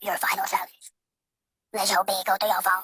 your final service. Let's hope they go to your phone.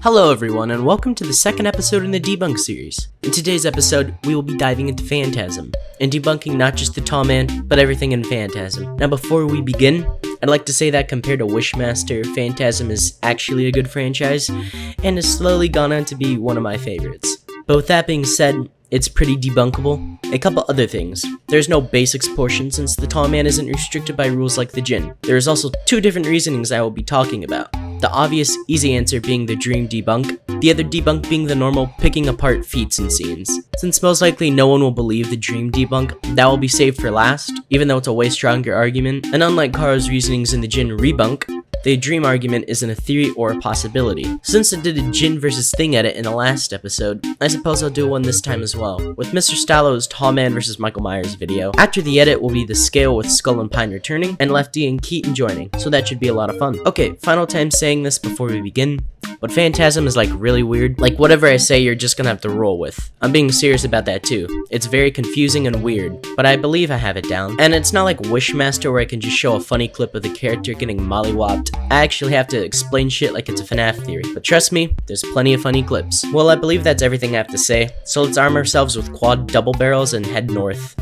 Hello everyone, and welcome to the second episode in the Debunk series. In today's episode, we will be diving into Phantasm, and debunking not just the Tall Man, but everything in Phantasm. Now before we begin, I'd like to say that compared to Wishmaster, Phantasm is actually a good franchise, and has slowly gone on to be one of my favorites. But with that being said, it's pretty debunkable. A couple other things. There's no basics portion since the Tall Man isn't restricted by rules like the Djinn. There is also two different reasonings I will be talking about. The obvious, easy answer being the dream debunk, the other debunk being the normal picking apart feats and scenes. Since most likely no one will believe the dream debunk, that will be saved for last, even though it's a way stronger argument, and unlike Karo's reasonings in the Djinn rebunk, the dream argument isn't a theory or a possibility. Since I did a Djinn versus Thing edit in the last episode, I suppose I'll do one this time as well, with Mr. Stallo's Tall Man vs Michael Myers video. After the edit will be the scale with Skull and Pine returning, and Lefty and Keaton joining, so that should be a lot of fun. Okay, final time saying this before we begin, but Phantasm is like really weird. Like whatever I say you're just gonna have to roll with. I'm being serious about that too. It's very confusing and weird, but I believe I have it down. And it's not like Wishmaster where I can just show a funny clip of the character getting mollywopped. I actually have to explain shit like it's a FNAF theory. But trust me, there's plenty of funny clips. Well, I believe that's everything I have to say, so let's arm ourselves with quad double barrels and head north.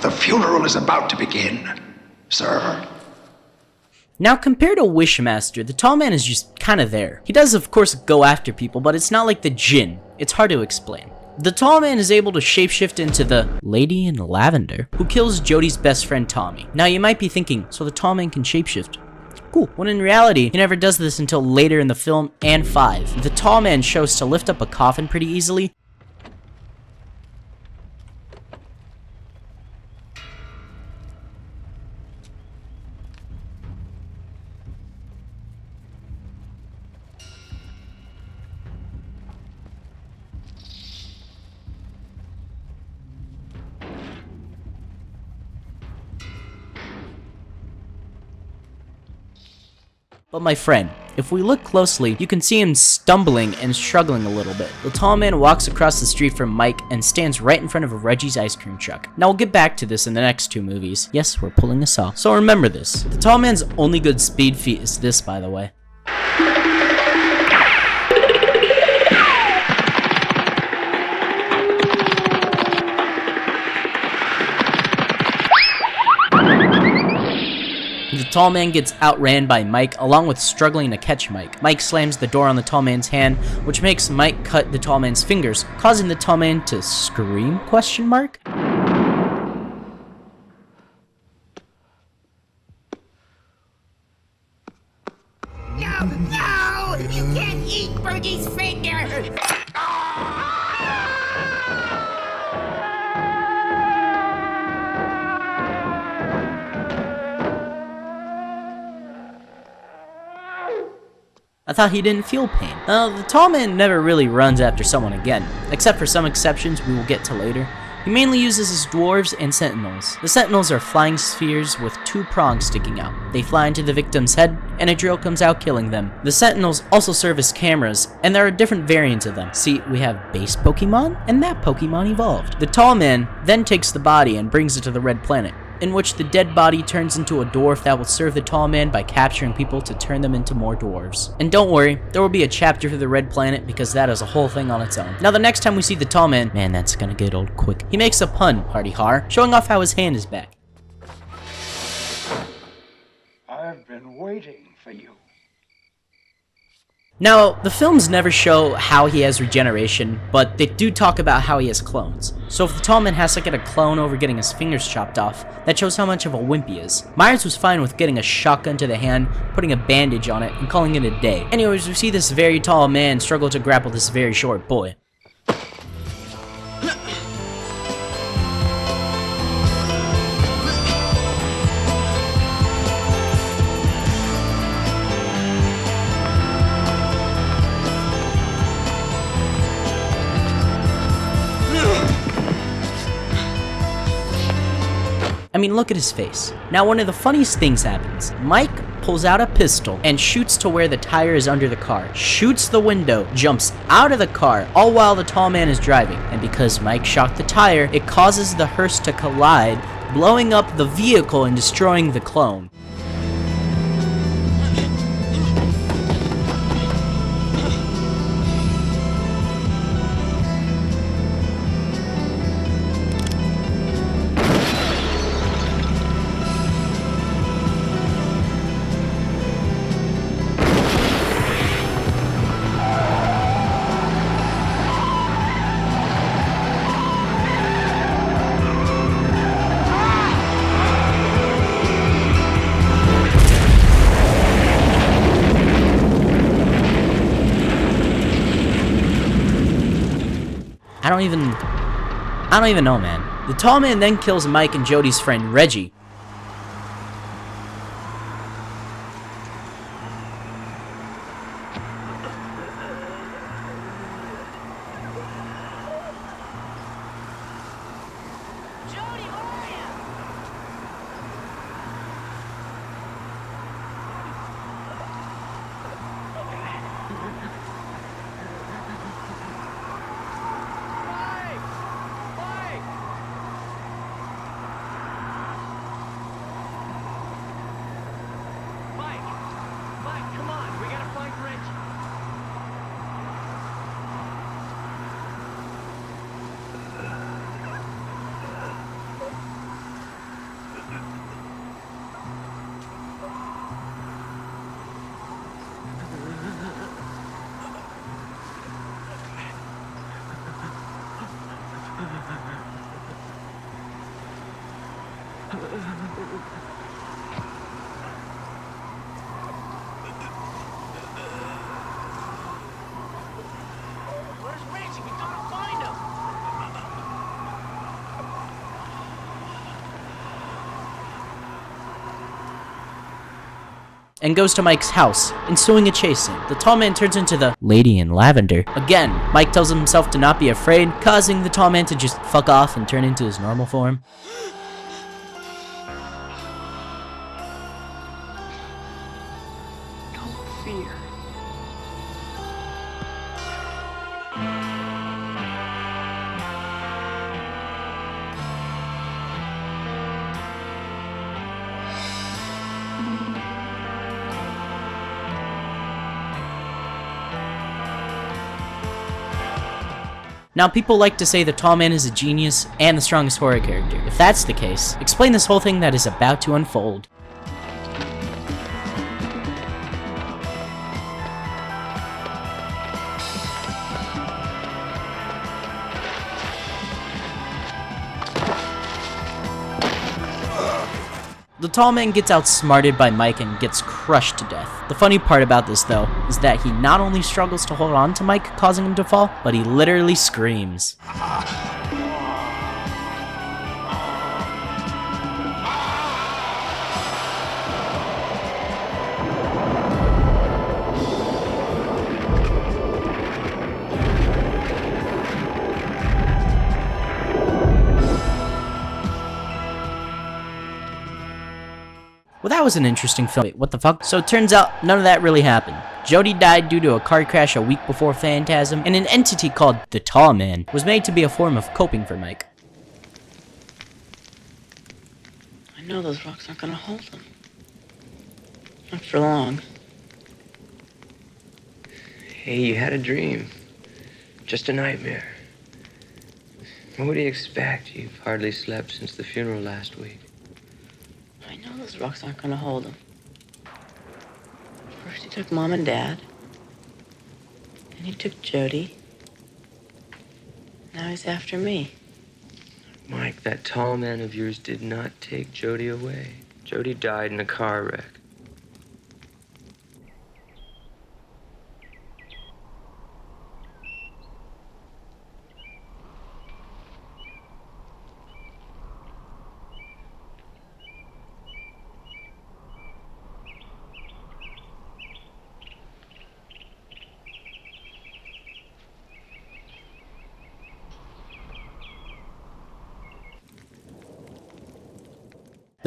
The funeral is about to begin, sir. Now compared to Wishmaster, the Tall Man is just kinda there. He does of course go after people, but it's not like the Djinn. It's hard to explain. The Tall Man is able to shapeshift into the Lady in Lavender, who kills Jodie's best friend Tommy. Now you might be thinking, so the Tall Man can shapeshift. Cool. When in reality, he never does this until later in the film and 5. The Tall Man shows to lift up a coffin pretty easily, but my friend, if we look closely, you can see him stumbling and struggling a little bit. The Tall Man walks across the street from Mike and stands right in front of Reggie's ice cream truck. Now we'll get back to this in the next two movies. Yes, we're pulling this off. So remember this. The Tall Man's only good speed feat is this, by the way. The Tall Man gets outran by Mike, along with struggling to catch Mike. Mike slams the door on the Tall Man's hand, which makes Mike cut the Tall Man's fingers, causing the Tall Man to scream, question mark? No! You can't eat Birdie's finger! I thought he didn't feel pain. The Tall Man never really runs after someone again, except for some exceptions we will get to later. He mainly uses his dwarves and sentinels. The sentinels are flying spheres with two prongs sticking out. They fly into the victim's head, and a drill comes out killing them. The sentinels also serve as cameras, and there are different variants of them. See, we have base Pokemon, and that Pokemon evolved. The Tall Man then takes the body and brings it to the Red Planet, in which the dead body turns into a dwarf that will serve the Tall Man by capturing people to turn them into more dwarves. And don't worry, there will be a chapter for the Red Planet because that is a whole thing on its own. Now the next time we see the Tall Man, man, that's gonna get old quick. He makes a pun, hardy har, showing off how his hand is back. I've been waiting for you. Now, the films never show how he has regeneration, but they do talk about how he has clones. So if the Tall Man has to get a clone over getting his fingers chopped off, that shows how much of a wimp he is. Myers was fine with getting a shotgun to the hand, putting a bandage on it, and calling it a day. Anyways, we see this very tall man struggle to grapple this very short boy. I mean, look at his face. Now, one of the funniest things happens. Mike pulls out a pistol and shoots to where the tire is under the car, shoots the window, jumps out of the car, all while the tall man is driving. And because Mike shocked the tire, it causes the hearse to collide, blowing up the vehicle and destroying the clone. I don't even know, man. The tall man then kills Mike and Jody's friend Reggie. Where's Reggie? We gotta find him. And goes to Mike's house, ensuing a chase scene. The tall man turns into the lady in lavender. Again, Mike tells himself to not be afraid, causing the tall man to just fuck off and turn into his normal form. Don't fear. Now, people like to say the tall man is a genius and the strongest horror character. If that's the case, explain this whole thing that is about to unfold. The tall man gets outsmarted by Mike and gets crushed to death. The funny part about this, though, is that he not only struggles to hold on to Mike, causing him to fall, but he literally screams. Well, that was an interesting film. Wait, what the fuck? So it turns out none of that really happened. Jody died due to a car crash a week before Phantasm, and an entity called the Tall Man was made to be a form of coping for Mike. I know those rocks aren't gonna hold them. Not for long. Hey, you had a dream. Just a nightmare. What do you expect? You've hardly slept since the funeral last week. I know those rocks aren't gonna hold them. First he took Mom and Dad. Then he took Jody. Now he's after me. Mike, that tall man of yours did not take Jody away. Jody died in a car wreck.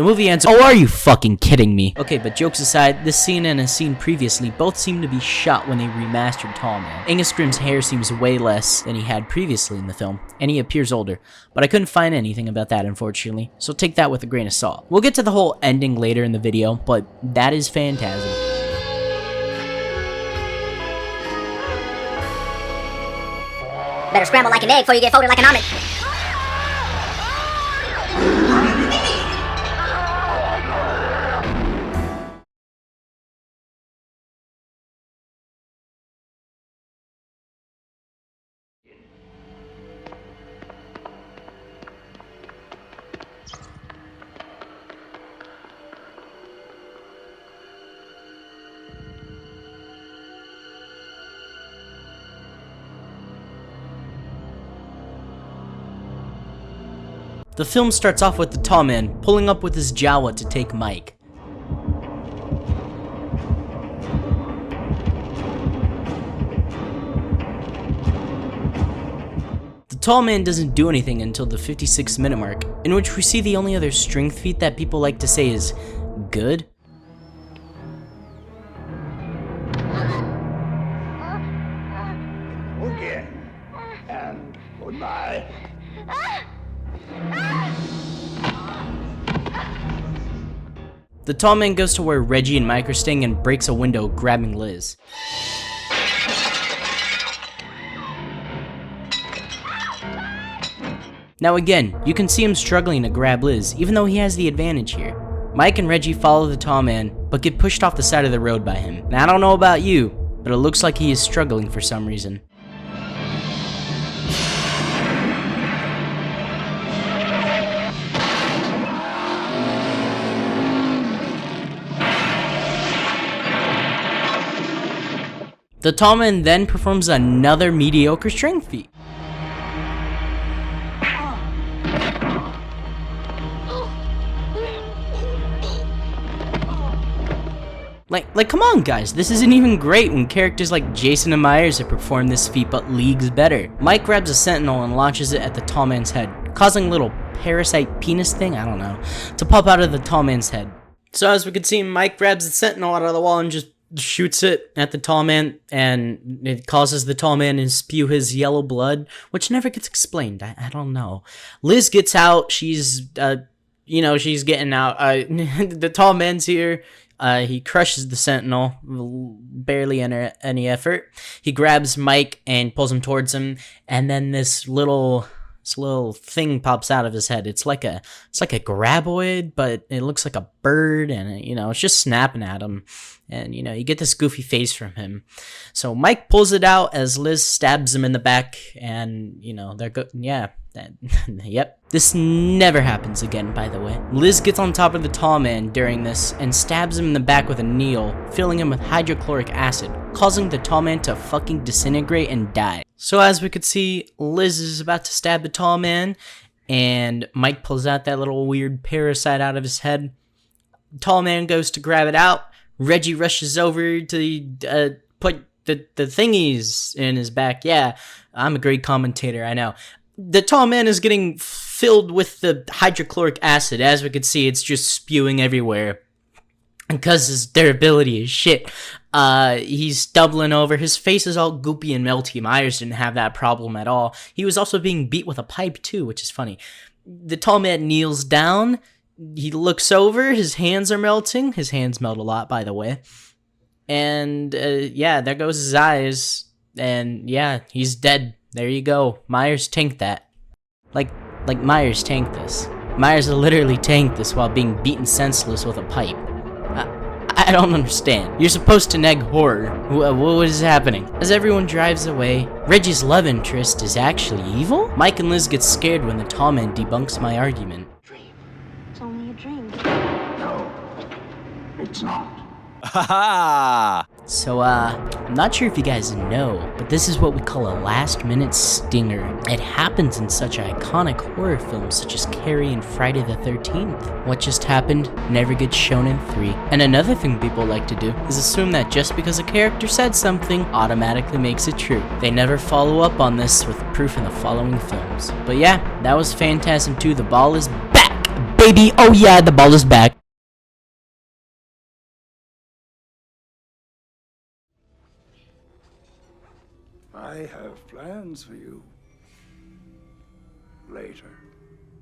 The movie ends. Oh, are you fucking kidding me? Okay, but jokes aside, this scene and a scene previously both seem to be shot when they remastered Tall Man. Angus Scrimm's hair seems way less than he had previously in the film, and he appears older, but I couldn't find anything about that, unfortunately, so take that with a grain of salt. We'll get to the whole ending later in the video, but that is Phantasm. Better scramble like an egg before you get folded like an omelet. The film starts off with the Tall Man pulling up with his Jawa to take Mike. The Tall Man doesn't do anything until the 56-minute mark, in which we see the only other strength feat that people like to say is good. Okay. And goodbye. The Tall Man goes to where Reggie and Mike are staying and breaks a window, grabbing Liz. Now again, you can see him struggling to grab Liz, even though he has the advantage here. Mike and Reggie follow the Tall Man, but get pushed off the side of the road by him. Now I don't know about you, but it looks like he is struggling for some reason. The Tall Man then performs another mediocre strength feat. Like, come on guys, this isn't even great when characters like Jason and Myers have performed this feat but leagues better. Mike grabs a sentinel and launches it at the Tall Man's head, causing a little parasite penis thing, I don't know, to pop out of the Tall Man's head. So as we can see, Mike grabs the sentinel out of the wall and just shoots it at the Tall Man, and it causes the Tall Man to spew his yellow blood, which never gets explained. I don't know. Liz gets out. She's, she's getting out. The Tall Man's here. He crushes the sentinel, barely under any effort. He grabs Mike and pulls him towards him, and then this little thing pops out of his head. It's like a graboid, but it looks like a bird, and it's just snapping at him. And you get this goofy face from him. So Mike pulls it out as Liz stabs him in the back, and yep. This never happens again, by the way. Liz gets on top of the Tall Man during this and stabs him in the back with a needle, filling him with hydrochloric acid, causing the Tall Man to fucking disintegrate and die. So as we could see, Liz is about to stab the Tall Man, and Mike pulls out that little weird parasite out of his head. Tall Man goes to grab it out. Reggie rushes over to put the thingies in his back. Yeah, I'm a great commentator, I know. The Tall Man is getting filled with the hydrochloric acid. As we can see, it's just spewing everywhere. Because his durability is shit. He's doubling over. His face is all goopy and melty. Myers didn't have that problem at all. He was also being beat with a pipe too, which is funny. The Tall Man kneels down. He looks over. His hands are melting. His hands melt a lot, by the way. And there goes his eyes. And yeah, he's dead. There you go. Myers tanked that. Like Myers tanked this. Myers literally tanked this while being beaten senseless with a pipe. I don't understand. You're supposed to neg horror. What is happening? As everyone drives away, Reggie's love interest is actually evil? Mike and Liz get scared when the Tall Man debunks my argument. It's only a dream. No, it's not. Haha! So, I'm not sure if you guys know, but this is what we call a last-minute stinger. It happens in such iconic horror films such as Carrie and Friday the 13th. What just happened never gets shown in 3. And another thing people like to do is assume that just because a character said something automatically makes it true. They never follow up on this with proof in the following films. But yeah, that was Phantasm II. The ball is back! baby. Oh yeah, the ball is back. I have plans for you. Later.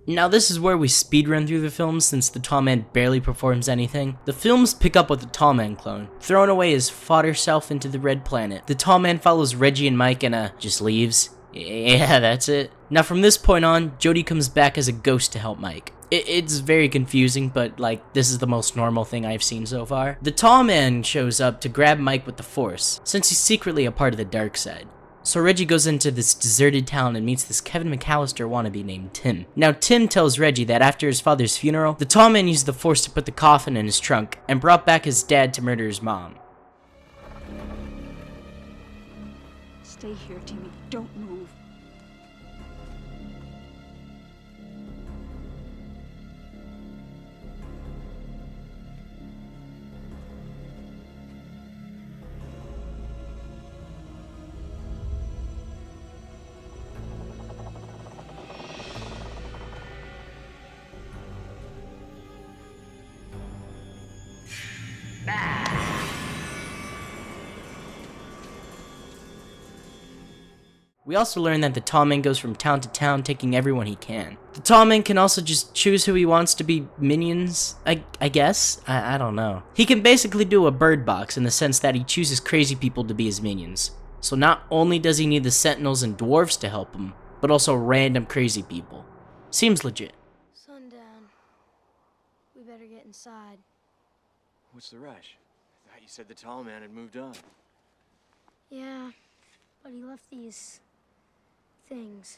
Now this is where we speedrun through the film since the Tall Man barely performs anything. The films pick up with the Tall Man clone, throwing away his fodder self into the Red Planet. The Tall Man follows Reggie and Mike and just leaves. Yeah, that's it. Now from this point on, Jody comes back as a ghost to help Mike. It's very confusing, but like, this is the most normal thing I've seen so far. The Tall Man shows up to grab Mike with the Force, since he's secretly a part of the dark side. So Reggie goes into this deserted town and meets this Kevin McAllister wannabe named Tim. Now Tim tells Reggie that after his father's funeral, the Tall Man used the Force to put the coffin in his trunk and brought back his dad to murder his mom. Stay here, Timmy. Don't move. We also learn that the Tall Man goes from town to town taking everyone he can. The Tall Man can also just choose who he wants to be minions, I guess? I don't know. He can basically do a bird box in the sense that he chooses crazy people to be his minions. So not only does he need the Sentinels and Dwarves to help him, but also random crazy people. Seems legit. Sundown. We better get inside. What's the rush? I thought you said the Tall Man had moved on. Yeah, but he left these things.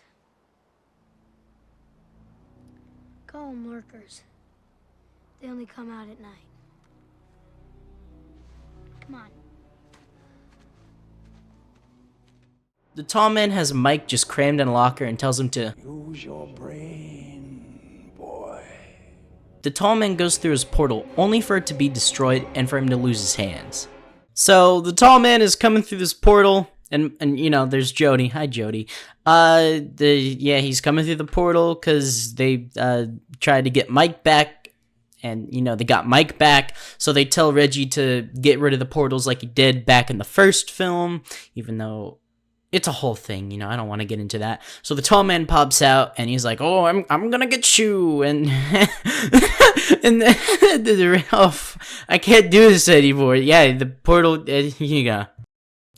Call them lurkers. They only come out at night. Come on. The Tall Man has Mike just crammed in a locker and tells him to Use your brain, boy. The Tall Man goes through his portal only for it to be destroyed and for him to lose his hands. So the Tall Man is coming through this portal and you know, there's Jody. Hi Jody. He's coming through the portal cuz they tried to get Mike back and you know, they got Mike back, so they tell Reggie to get rid of the portals like he did back in the first film, even though it's a whole thing, you know, I don't want to get into that. So the Tall Man pops out, and he's like, oh, I'm gonna get you, and and I can't do this anymore. Yeah, the portal, you go.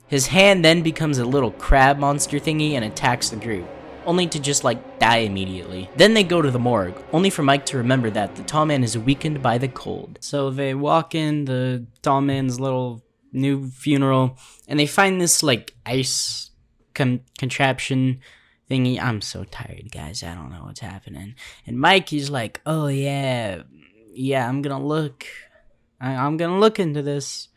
His hand then becomes a little crab monster thingy and attacks the group, only to just, like, die immediately. Then they go to the morgue, only for Mike to remember that the Tall Man is weakened by the cold. So they walk in the Tall Man's little new funeral, and they find this, like, ice contraption thingy. I'm so tired, guys. I don't know what's happening. And Mike, he's like, oh yeah, I'm gonna look. I'm gonna look into this.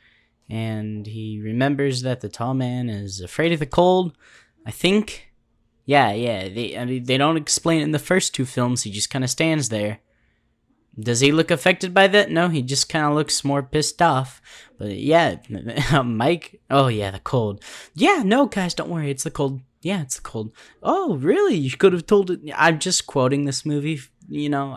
And he remembers that the Tall Man is afraid of the cold, I think. Yeah. They don't explain it in the first two films. He just kind of stands there. Does he look affected by that? No, he just kind of looks more pissed off. But yeah, Mike, oh yeah, the cold. Yeah, no, guys, don't worry, it's the cold. Yeah, it's the cold. Oh, really? You could have told it. I'm just quoting this movie, you know,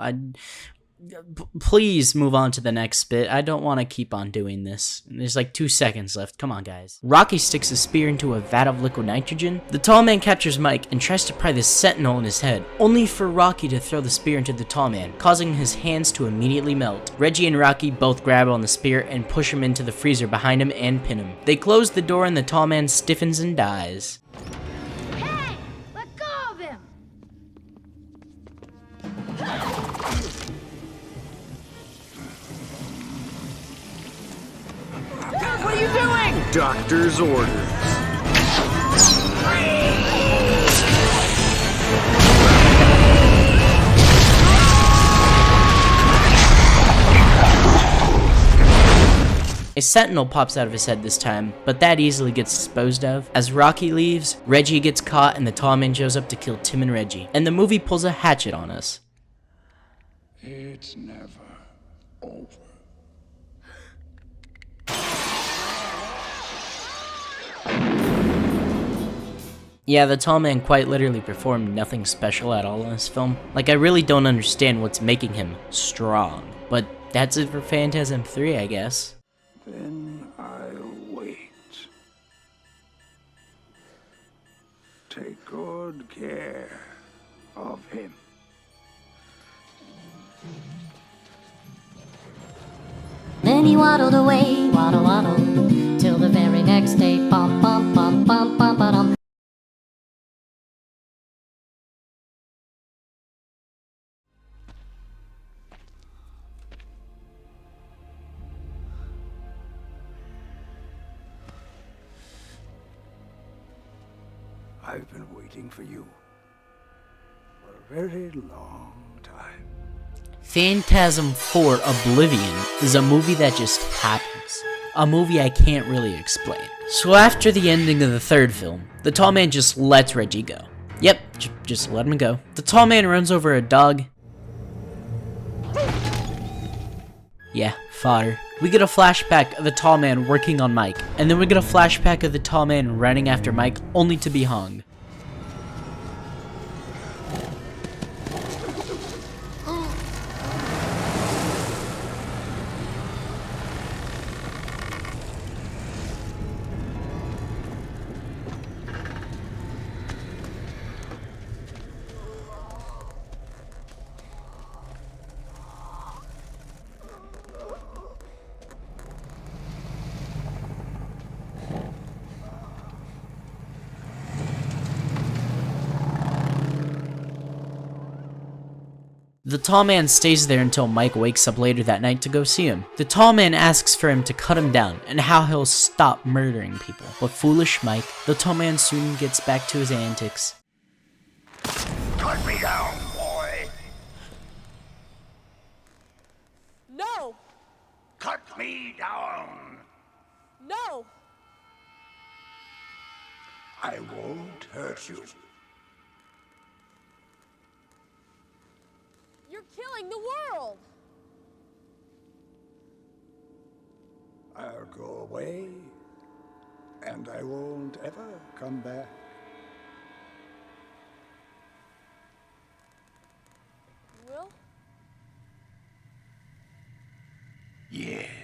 please move on to the next bit. I don't want to keep on doing this. There's like 2 seconds left. Come on, guys. Rocky sticks a spear into a vat of liquid nitrogen. The Tall Man captures Mike and tries to pry the sentinel in his head, only for Rocky to throw the spear into the Tall Man, causing his hands to immediately melt. Reggie and Rocky both grab on the spear and push him into the freezer behind him and pin him. They close the door and the Tall Man stiffens and dies. Hey! Let go of him! What are you doing? Doctor's orders. A sentinel pops out of his head this time, but that easily gets disposed of. As Rocky leaves, Reggie gets caught and the Tall Man shows up to kill Tim and Reggie. And the movie pulls a hatchet on us. It's never over. Yeah, the Tall Man quite literally performed nothing special at all in this film. Like, I really don't understand what's making him strong. But that's it for Phantasm 3, I guess. Then I'll wait. Take good care of him. Then he waddled away, waddle waddle, till the very next day. Bum bum bum bum bum bum. I've been waiting for you for a very long time. Phantasm 4 Oblivion is a movie that just happens. A movie I can't really explain. So after the ending of the third film, the Tall Man just lets Reggie go. Yep, just let him go. The Tall Man runs over a dog. Yeah, fodder. We get a flashback of the Tall Man working on Mike, and then we get a flashback of the Tall Man running after Mike, only to be hung. The Tall Man stays there until Mike wakes up later that night to go see him. The Tall Man asks for him to cut him down and how he'll stop murdering people. But foolish Mike, the Tall Man soon gets back to his antics. Cut me down, boy! No! Cut me down! No! I won't hurt you. You're killing the world! I'll go away, and I won't ever come back. Will? Yes.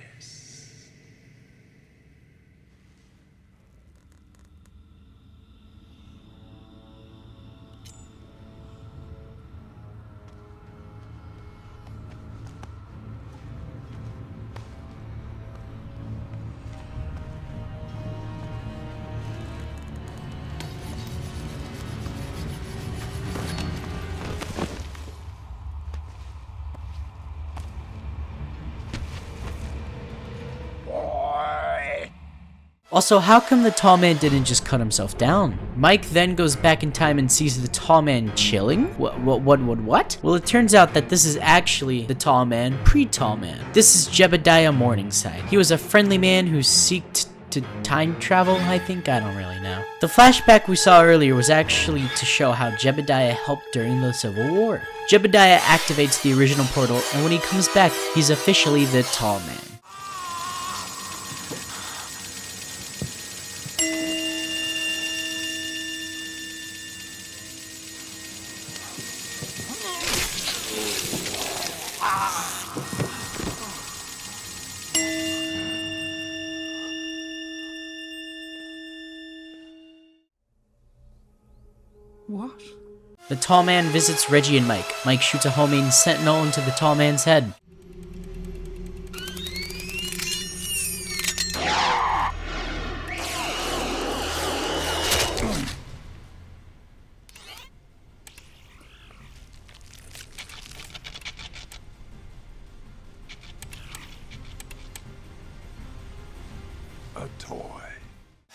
Also, how come the Tall Man didn't just cut himself down? Mike then goes back in time and sees the Tall Man chilling? What? Well, it turns out that this is actually the Tall Man pre-Tall Man. This is Jebediah Morningside. He was a friendly man who seeked to time travel, I think? I don't really know. The flashback we saw earlier was actually to show how Jebediah helped during the Civil War. Jebediah activates the original portal, and when he comes back, he's officially the Tall Man. What? The Tall Man visits Reggie and Mike. Mike shoots a homing sentinel into the Tall Man's head. A toy.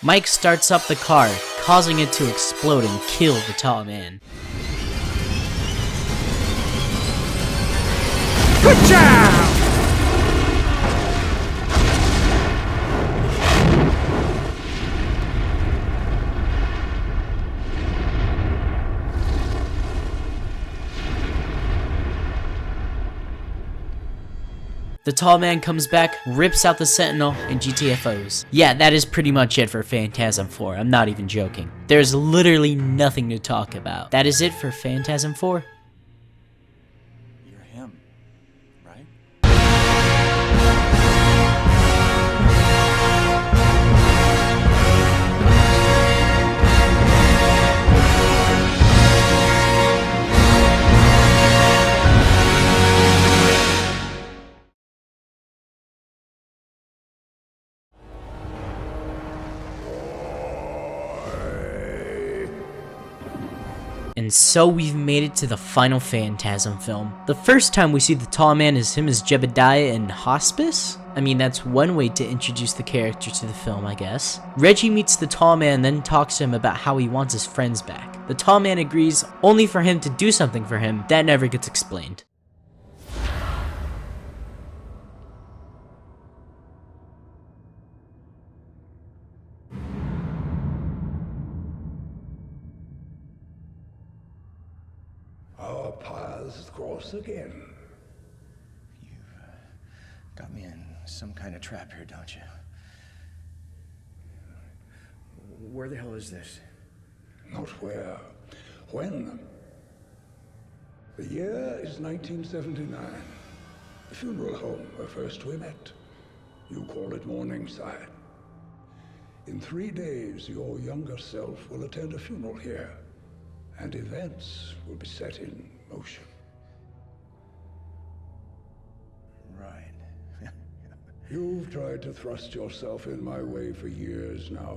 Mike starts up the car, causing it to explode and kill the Tall Man. Good job! The tall man comes back, rips out the Sentinel, and GTFOs. Yeah, that is pretty much it for Phantasm 4. I'm not even joking. There's literally nothing to talk about. That is it for Phantasm 4. You're him, right? And so we've made it to the final Phantasm film. The first time we see the tall man is him as Jebediah in Hospice? I mean, that's one way to introduce the character to the film, I guess. Reggie meets the tall man, then talks to him about how he wants his friends back. The tall man agrees, only for him to do something for him. That never gets explained. Our paths cross again. You've got me in some kind of trap here, don't you? Where the hell is this? Not where. When? The year is 1979. The funeral home where first we met. You call it Morningside. In 3 days, your younger self will attend a funeral here, and events will be set in motion. Right. You've tried to thrust yourself in my way for years now.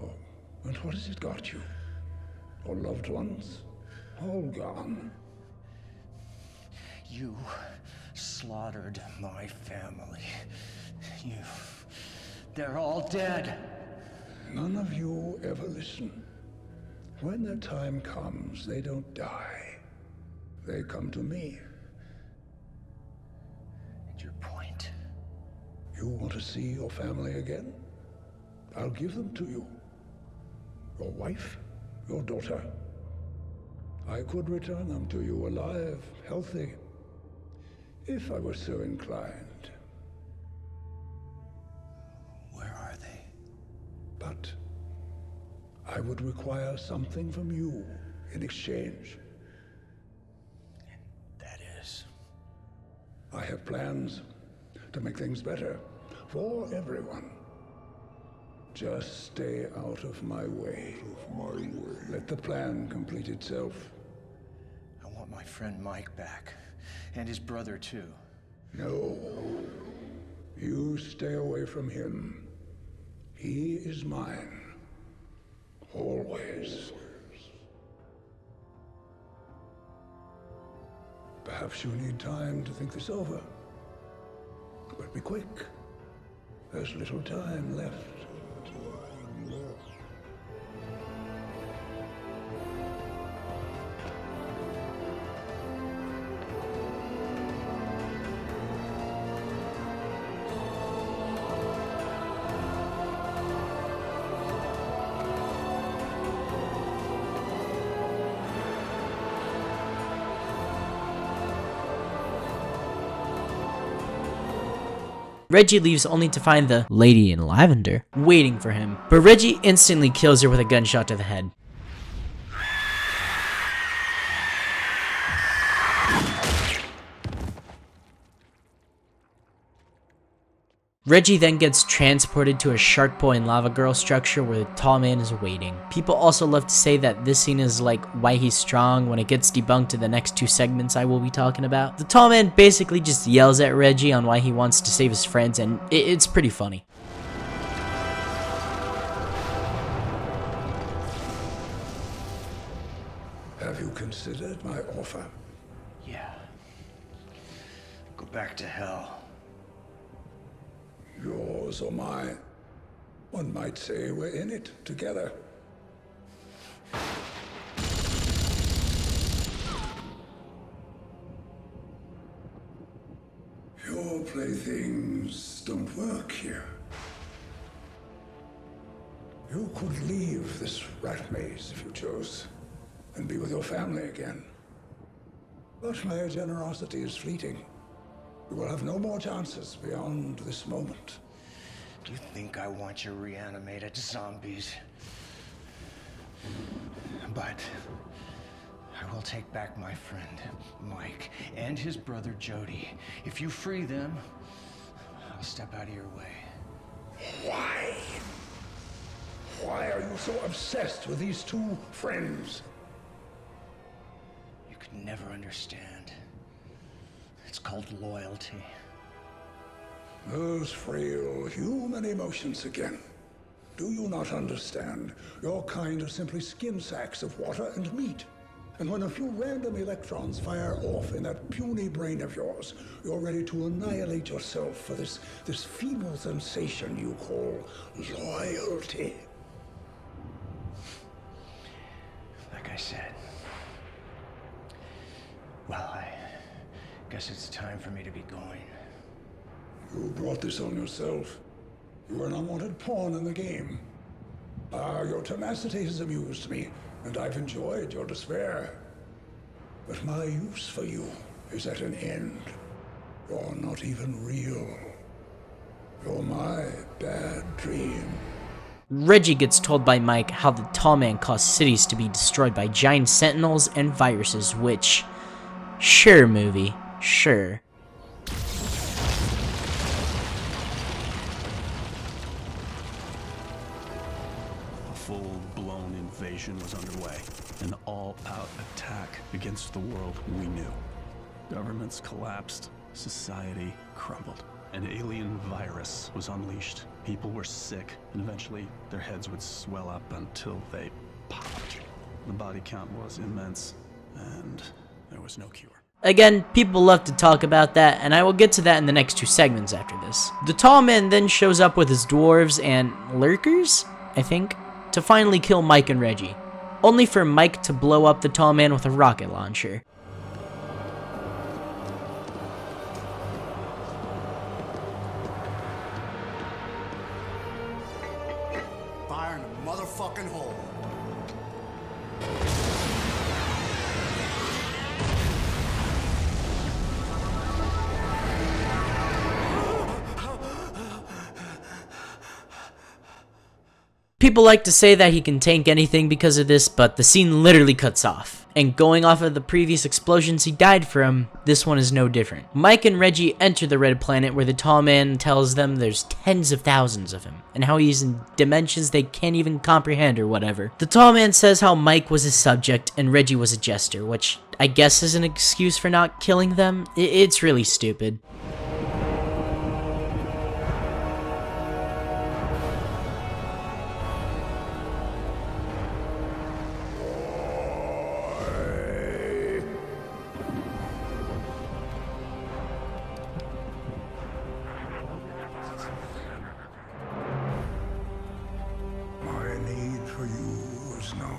And what has it got you? Your loved ones? All gone. You slaughtered my family. They're all dead. None of you ever listen. When their time comes, they don't die. They come to me. And your point? You want to see your family again? I'll give them to you. Your wife, your daughter. I could return them to you alive, healthy, if I were so inclined. Where are they? But I would require something from you in exchange. And that is? I have plans to make things better for everyone. Just stay out of my way. Let the plan complete itself. I want my friend Mike back. And his brother, too. No. You stay away from him. He is mine. Always. Perhaps you need time to think this over. But be quick. There's little time left. Reggie leaves only to find the lady in lavender waiting for him, but Reggie instantly kills her with a gunshot to the head. Reggie then gets transported to a Shark Boy and Lava Girl structure where the tall man is waiting. People also love to say that this scene is like why he's strong when it gets debunked in the next 2 segments I will be talking about. The tall man basically just yells at Reggie on why he wants to save his friends, and it's pretty funny. Have you considered my offer? Yeah. Go back to hell. Yours or mine. One might say we're in it together. Your playthings don't work here. You could leave this rat maze if you chose, and be with your family again. But my generosity is fleeting. You will have no more chances beyond this moment. Do you think I want you reanimated zombies? But I will take back my friend, Mike, and his brother, Jody. If you free them, I'll step out of your way. Why? Why are you so obsessed with these two friends? You could never understand. It's called loyalty. Those frail human emotions again. Do you not understand? Your kind are simply skin sacks of water and meat. And when a few random electrons fire off in that puny brain of yours, you're ready to annihilate yourself for this feeble sensation you call loyalty. Like I said, well, I guess it's time for me to be going. You brought this on yourself. You are an unwanted pawn in the game. Your tenacity has amused me, and I've enjoyed your despair. But my use for you is at an end. You're not even real. You're my bad dream. Reggie gets told by Mike how the Tall Man caused cities to be destroyed by giant sentinels and viruses, which... Sure, movie. Sure. Full-blown invasion was underway, an all-out attack against the world we knew. Governments collapsed, society crumbled. An alien virus was unleashed. People were sick, and eventually their heads would swell up until they popped. The body count was immense, and there was no cure. Again, people love to talk about that, and I will get to that in the next two segments after this. The Tall Man then shows up with his dwarves and lurkers, I think, to finally kill Mike and Reggie, only for Mike to blow up the Tall Man with a rocket launcher. Fire in the motherfucking hole. People like to say that he can tank anything because of this, but the scene literally cuts off. And going off of the previous explosions he died from, this one is no different. Mike and Reggie enter the Red Planet where the Tall Man tells them there's tens of thousands of him, and how he's in dimensions they can't even comprehend or whatever. The Tall Man says how Mike was his subject and Reggie was a jester, which I guess is an excuse for not killing them. It's really stupid.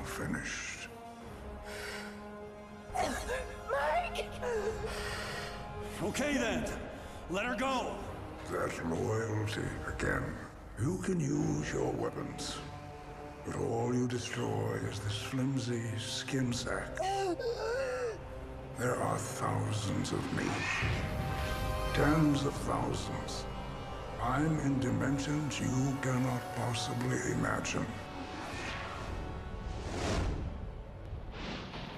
Finished. Mike! Okay then, let her go. That loyalty again. You can use your weapons, but all you destroy is this flimsy skin sack. There are thousands of me. Tens of thousands. I'm in dimensions you cannot possibly imagine.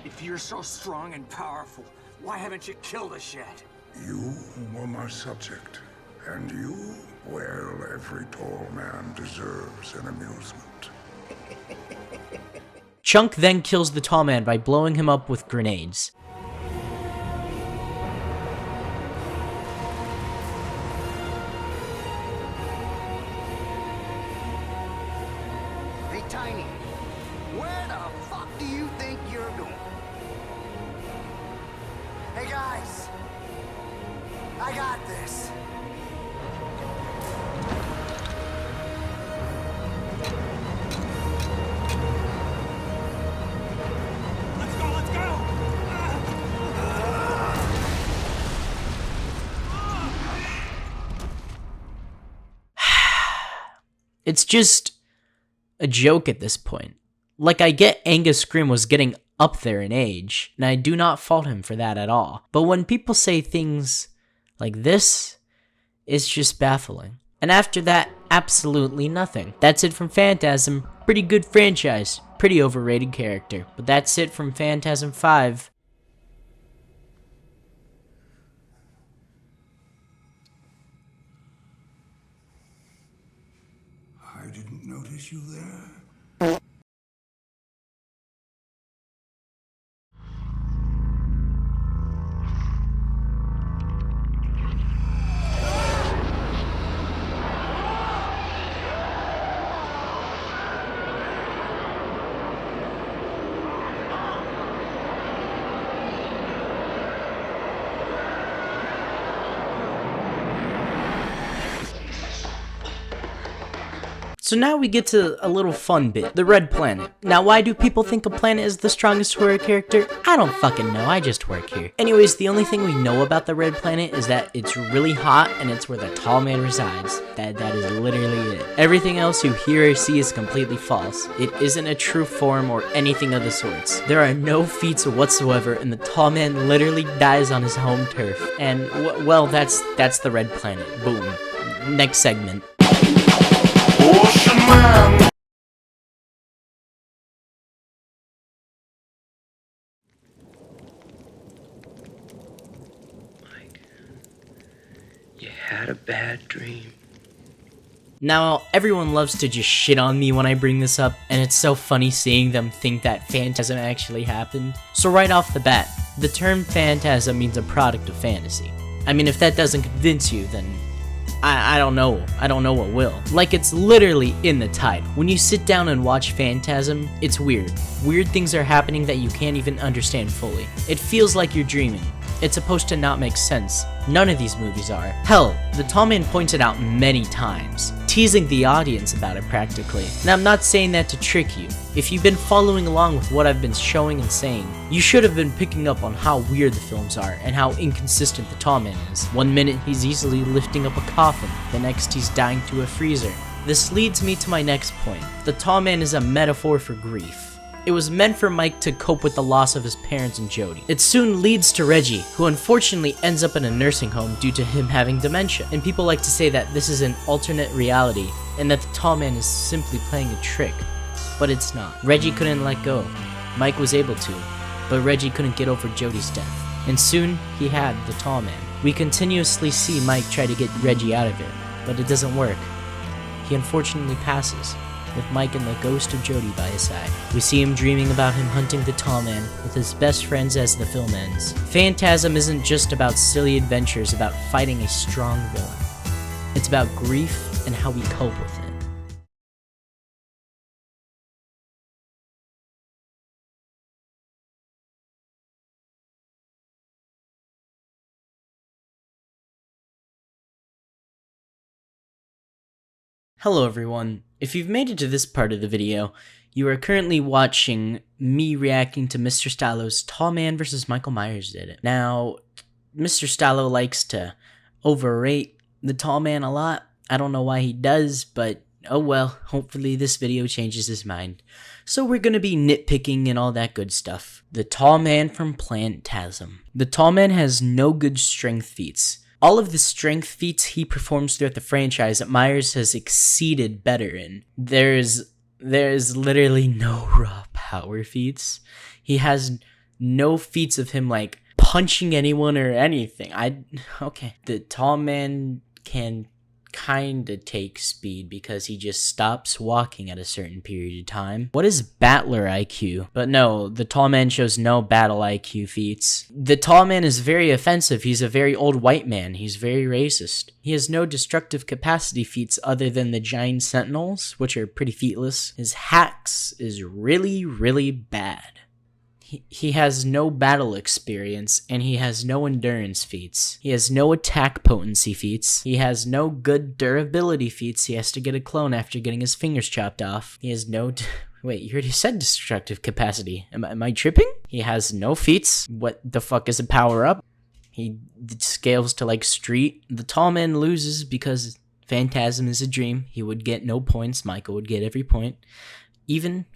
If you're so strong and powerful, why haven't you killed us yet? You were my subject, and you, well, every tall man deserves an amusement. Chunk then kills the Tall Man by blowing him up with grenades. Hey, Tiny, where the fuck do you think you're going? Hey, guys, I got this. Let's go! It's just a joke at this point. Like, I get Angus Scrimm was getting up there in age, and I do not fault him for that at all. But when people say things Like this is just baffling. And after that, absolutely nothing. That's it from Phantasm. Pretty good franchise. Pretty overrated character. But that's it from Phantasm 5. I didn't notice you there. So now we get to a little fun bit, the Red Planet. Now why do people think a planet is the strongest horror character? I don't fucking know, I just work here. Anyways, the only thing we know about the Red Planet is that it's really hot and it's where the Tall Man resides. That is literally it. Everything else you hear or see is completely false. It isn't a true form or anything of the sorts. There are no feats whatsoever and the Tall Man literally dies on his home turf. And, well, that's the Red Planet. Boom. Next segment. Mike, you had a bad dream. Now, everyone loves to just shit on me when I bring this up, and it's so funny seeing them think that Phantasm actually happened. So right off the bat, the term Phantasm means a product of fantasy. I mean, if that doesn't convince you, then I don't know. I don't know what will. Like, it's literally in the title. When you sit down and watch Phantasm, it's weird. Weird things are happening that you can't even understand fully. It feels like you're dreaming. It's supposed to not make sense. None of these movies are. Hell, the Tall Man points it out many times, teasing the audience about it practically. Now, I'm not saying that to trick you. If you've been following along with what I've been showing and saying, you should have been picking up on how weird the films are and how inconsistent the Tall Man is. One minute he's easily lifting up a coffin, the next he's dying to a freezer. This leads me to my next point. The Tall Man is a metaphor for grief. It was meant for Mike to cope with the loss of his parents and Jody. It soon leads to Reggie, who unfortunately ends up in a nursing home due to him having dementia. And people like to say that this is an alternate reality, and that the Tall Man is simply playing a trick. But it's not. Reggie couldn't let go. Mike was able to, but Reggie couldn't get over Jody's death. And soon, he had the Tall Man. We continuously see Mike try to get Reggie out of it, but it doesn't work. He unfortunately passes, with Mike and the ghost of Jody by his side. We see him dreaming about him hunting the Tall Man with his best friends as the film ends. Phantasm isn't just about silly adventures about fighting a strong villain. It's about grief and how we cope with it. Hello everyone. If you've made it to this part of the video, you are currently watching me reacting to Mr. Stallo's Tall Man vs. Michael Myers did it. Now, Mr. Stallo likes to overrate the Tall Man a lot. I don't know why he does, but oh well, hopefully this video changes his mind. So we're gonna be nitpicking and all that good stuff. The Tall Man from Phantasm. The Tall Man has no good strength feats. All of the strength feats he performs throughout the franchise that Myers has exceeded better in. There's literally no raw power feats. He has no feats of him like punching anyone or anything. Okay. The Tall Man can kinda take speed because he just stops walking at a certain period of time. What is Battler IQ? But no, the Tall Man shows no battle IQ feats. The Tall Man is very offensive. He's a very old white man. He's very racist. He has no destructive capacity feats other than the giant sentinels, which are pretty featless. His hacks is really, really bad. He has no battle experience, and he has no endurance feats. He has no attack potency feats. He has no good durability feats. He has to get a clone after getting his fingers chopped off. He has no... Wait, you already said destructive capacity. Am I tripping? He has no feats. What the fuck is a power-up? He scales to, like, street. The Tall Man loses because Phantasm is a dream. He would get no points. Michael would get every point. Even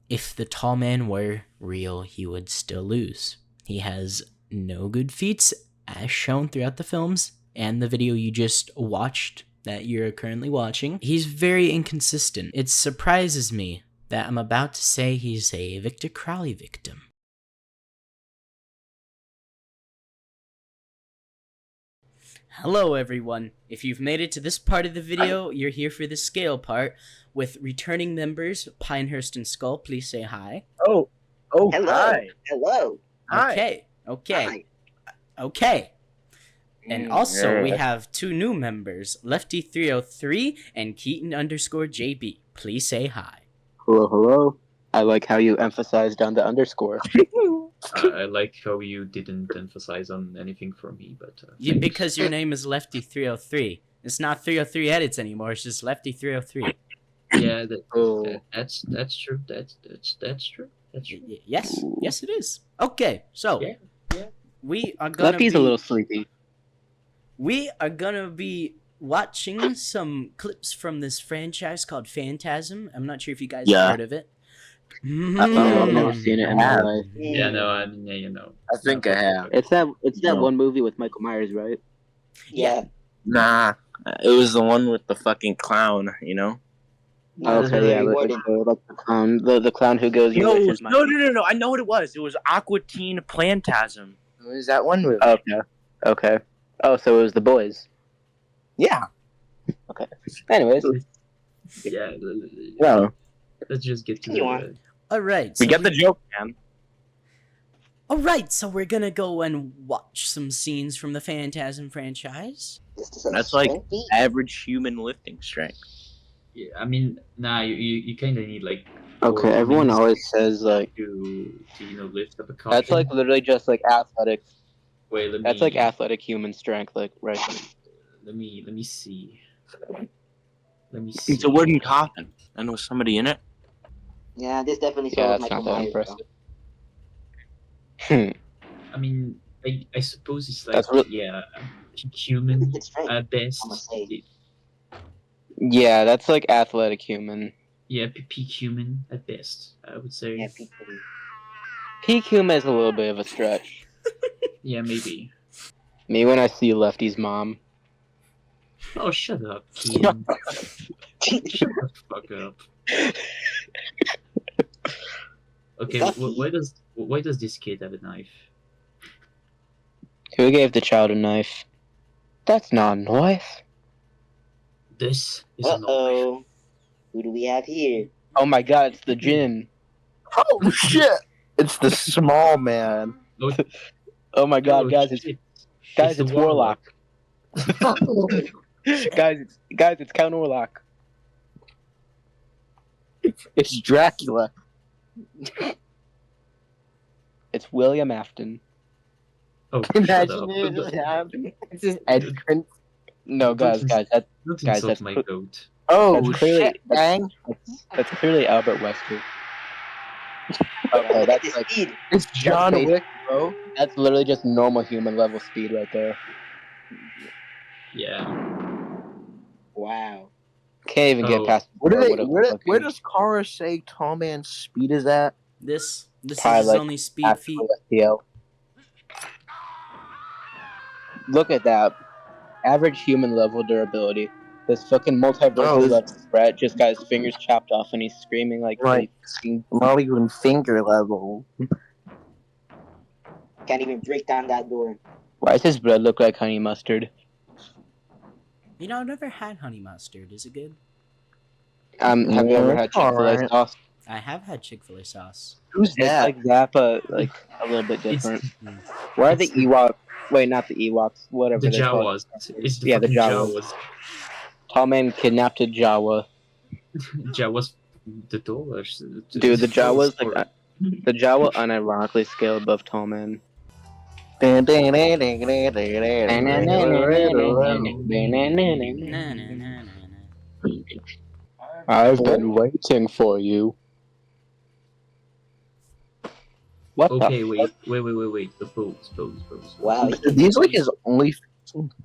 if the Tall Man were real, he would still lose. He has no good feats as shown throughout the films and the video you just watched that you're currently watching, he's very inconsistent. It surprises me that I'm about to say he's a Victor Crowley victim. Hello everyone. If you've made it to this part of the video, you're here for the scale part with returning members Pinehurst and Skull. Please say hi. Oh, Hello. hi. Hello. Okay. Hi. Okay. And also, we yeah. have two new members, Lefty303 and Keaton_JB. Please say hi. Hello. I like how you emphasized on the underscore. I like how you didn't emphasize on anything for me, but Yeah, because your name is Lefty303. It's not 303 edits anymore. It's just Lefty303. yeah, that's true. That's true. That's true. Yes, it is. Okay, so yeah. we are gonna. Lefty's a little sleepy. We are gonna be watching some clips from this franchise called Phantasm. I'm not sure if you guys have heard of it. I've never seen it in my life. Yeah, no, I mean, yeah, you know. I think I have. It's that one movie with Michael Myers, right? Yeah. Nah, it was the one with the fucking clown, you know? Okay, yeah, like the clown, the clown who goes. No, I know what it was. It was Aqua Teen Plantasm. What is that one movie? Okay. Oh, so it was The Boys. Yeah. Okay. Anyways. Yeah. Well. Let's just get to it. Alright. We get the joke, man. Alright, so we're gonna go and watch some scenes from the Phantasm franchise. That's like average human lifting strength. Yeah, I mean, nah, you kind of need like. Okay, everyone always says like to lift up a coffin. That's like literally just like athletic. Wait, that's like athletic human strength, like right. Let me see. Let me see. It's a wooden coffin, and there was somebody in it. Yeah, this definitely yeah, sounds that's like not that impressive. I mean, I suppose it's like human at best. Yeah, that's like athletic human. Yeah, peak human at best, I would say. Yeah, peak human is a little bit of a stretch. Yeah, maybe. Me when I see Lefty's mom. Oh, shut up, Keaton. Shut the fuck up. Okay, why does this kid have a knife? Who gave the child a knife? That's not a knife. This is a knife. Who do we have here? Oh my god, it's the Jinn. Oh shit! It's the small man. Oh my god, guys, it's Warlock. guys, it's Count Warlock. It's Dracula. It's William Afton. Oh, imagine it. It's his Edgren. No, guys, that's my goat. Oh, that's clearly, shit, dang. That's clearly Albert Wesker. Okay, that's like speed. It's John Wick, bro. That's literally just normal human level speed right there. Yeah. Wow. Can't even get past. Where does Kara say Tall Man's speed is at? This is his only speed feat. Look at that. Average human level durability. This fucking multiversal level Brett just got his fingers chopped off and he's screaming like not even finger level. Can't even break down that door. Why does his bread look like honey mustard? You know, I've never had honey mustard. Is it good? Have you ever had Chick-fil-A sauce? I have had Chick-fil-A sauce. Who's that? It's like Zappa, like a little bit different. Why are the Ewoks? Wait, not the Ewoks. Whatever. The Jawas. It's the the Jawas. Tall Man kidnapped a Jawa. Jawas, the doors. Dude, the Jawas like the Jawa unironically scale above Tall Man. I've been waiting for you. What okay, wait. The pose. Wow. These like his only.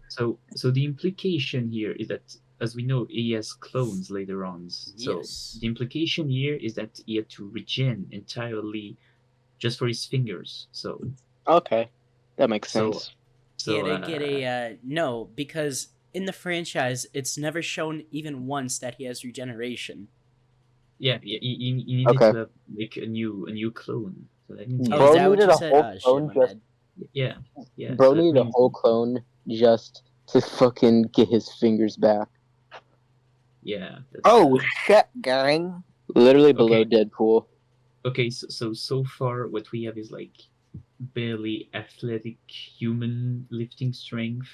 So the implication here is that, as we know, he has clones later on. So the implication here is that he had to regen entirely just for his fingers. So okay, that makes sense. So no, because in the franchise, it's never shown even once that he has regeneration. Yeah, you needed to have like a new clone. So that means Bro needed a whole clone just. Yeah. Bro so that needed a means- whole clone just to fucking get his fingers back. Yeah. Oh shit, gang! Literally below Deadpool. Okay, so far what we have is like barely athletic human lifting strength,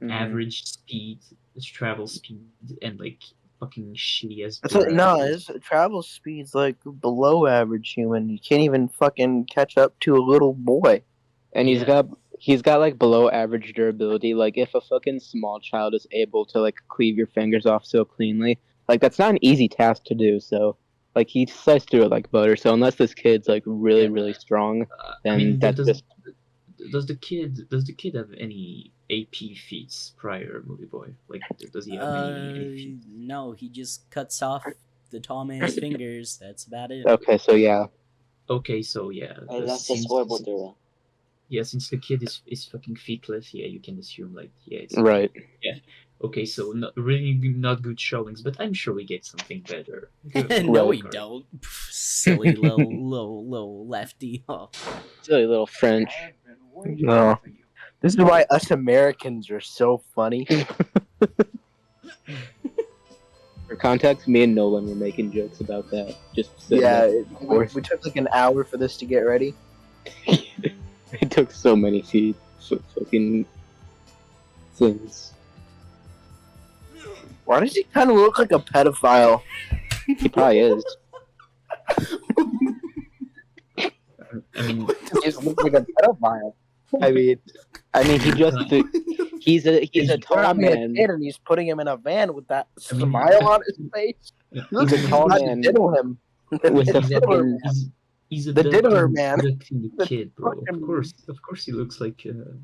average speed, travel speed, and like fucking shitty as. No, his travel speed's like below average human. You can't even fucking catch up to a little boy. And he's got like below average durability. Like if a fucking small child is able to like cleave your fingers off so cleanly, like that's not an easy task to do. So like he sliced through it like butter. So unless this kid's like really strong, then that's just. Does the kid have any AP feats prior, Movie Boy? Like, does he have any feats? No, he just cuts off the tall man's fingers. That's about it. Okay, so yeah. Okay, so yeah. That's just horrible, Dura. Yeah, since the kid is fucking feetless, yeah, you can assume like it's right. Yeah. Okay, so really not good showings, but I'm sure we get something better. No, we don't. Silly little lefty. Oh. Silly little French. No. This is why us Americans are so funny. For context, me and Nolan were making jokes about that. Just we took like an hour for this to get ready. It took so many fucking things. Why does he kind of look like a pedophile? He probably is. I mean, he just looks like a pedophile. I mean, he just he's a tall man, and he's putting him in a van with that smile on his face. He looks like a tall he's man diddle him. with a fucking. He's the diddler man. Abducting a kid, bro. Of course, he looks like a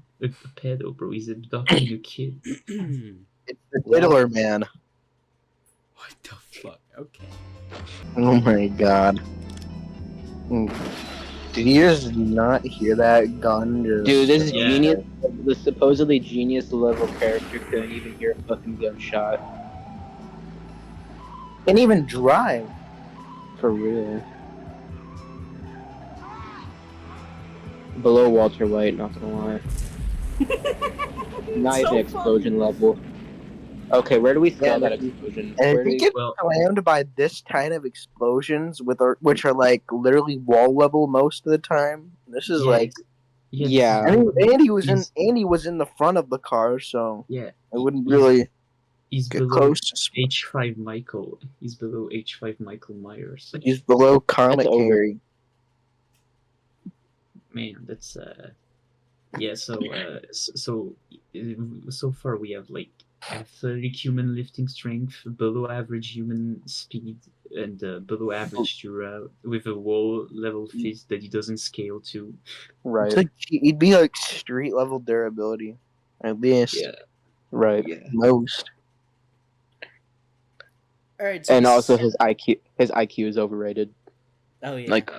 pedo, bro. He's abducting a kid. It's the diddler man. What the fuck? Okay. Oh my god. Did you just not hear that gun? Dude, this is genius. The supposedly genius level character couldn't even hear a fucking gunshot. Can't even drive. For real. Below Walter White, not gonna lie. Not even explosion level. Okay, where do we scale that explosion? And if we get slammed by this kind of explosions, which are like literally wall level most of the time, this is like. Yeah. I mean, Andy was in the front of the car, so yeah, I wouldn't really. He's get below close to H5 Michael. He's below H5 Michael Myers. He's below Comic Carry. Man, that's yeah. So far we have like athletic human lifting strength, below average human speed, and below average Jura with a wall level fist that he doesn't scale to. Right. It's like he'd be like street level durability, at least. Yeah. Right. Yeah. Most. All right. And also his IQ is overrated. Oh yeah. Like.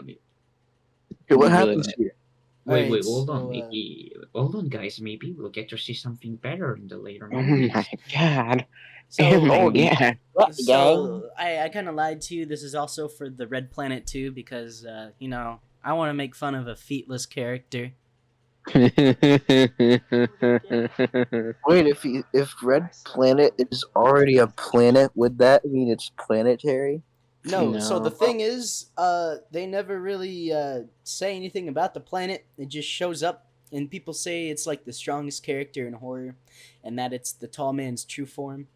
What happens here? Wait, hold on. Hold on, guys. Maybe we'll get to see something better in the later Oh movies. my god. So, So I kind of lied to you. This is also for the Red Planet 2 because, I want to make fun of a feetless character. Wait, if Red Planet is already a planet, would that mean it's planetary? No, so the thing is, they never really say anything about the planet. It just shows up, and people say it's like the strongest character in horror, and that it's the tall man's true form.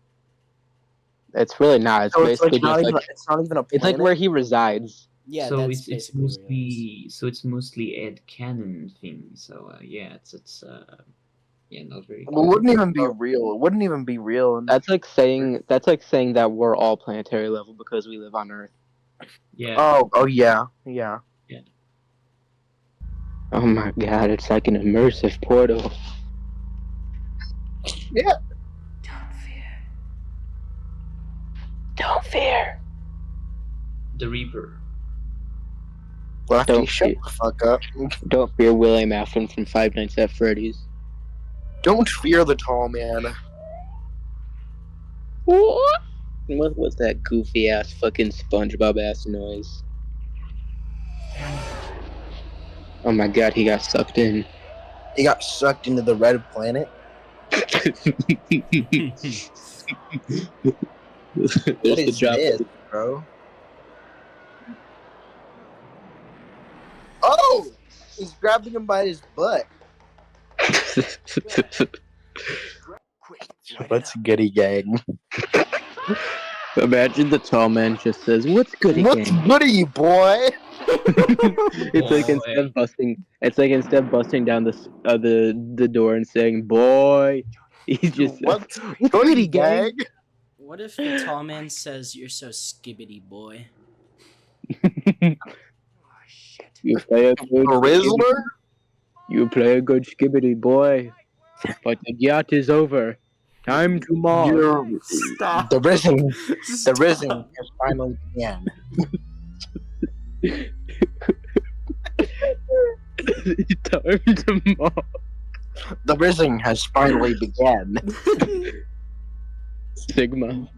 It's really not. It's So basically it's not just even, like it's not even a planet. it's like where he resides. Yeah, so that's it's basically mostly Ed Canon thing. So it's not very. It wouldn't even be real. It wouldn't even be real. That's like saying that we're all planetary level because we live on Earth. Yeah. Oh yeah. Oh my god, it's like an immersive portal. Yeah. Don't fear. The Reaper. Lefty, shut the fuck up. Don't fear William Afton from Five Nights at Freddy's. Don't fear the tall man. What was that goofy ass fucking SpongeBob ass noise? Oh my god, he got sucked in. He got sucked into the red planet. What is this, bro? Oh! He's grabbing him by his butt. What's goody, gang? Imagine the tall man just says, "What's goody, What's gang?" goody, boy? It's like instead of busting down the door and saying, "Boy," he just What's says, goody, gang? What if the tall man says, "You're so skibidi, boy"? You play a good Rizzler? You play a good skibidi, boy. But the yacht is over. Time to mob. Stop. The risen has finally began. Time to mob. The risen has finally began. Sigma.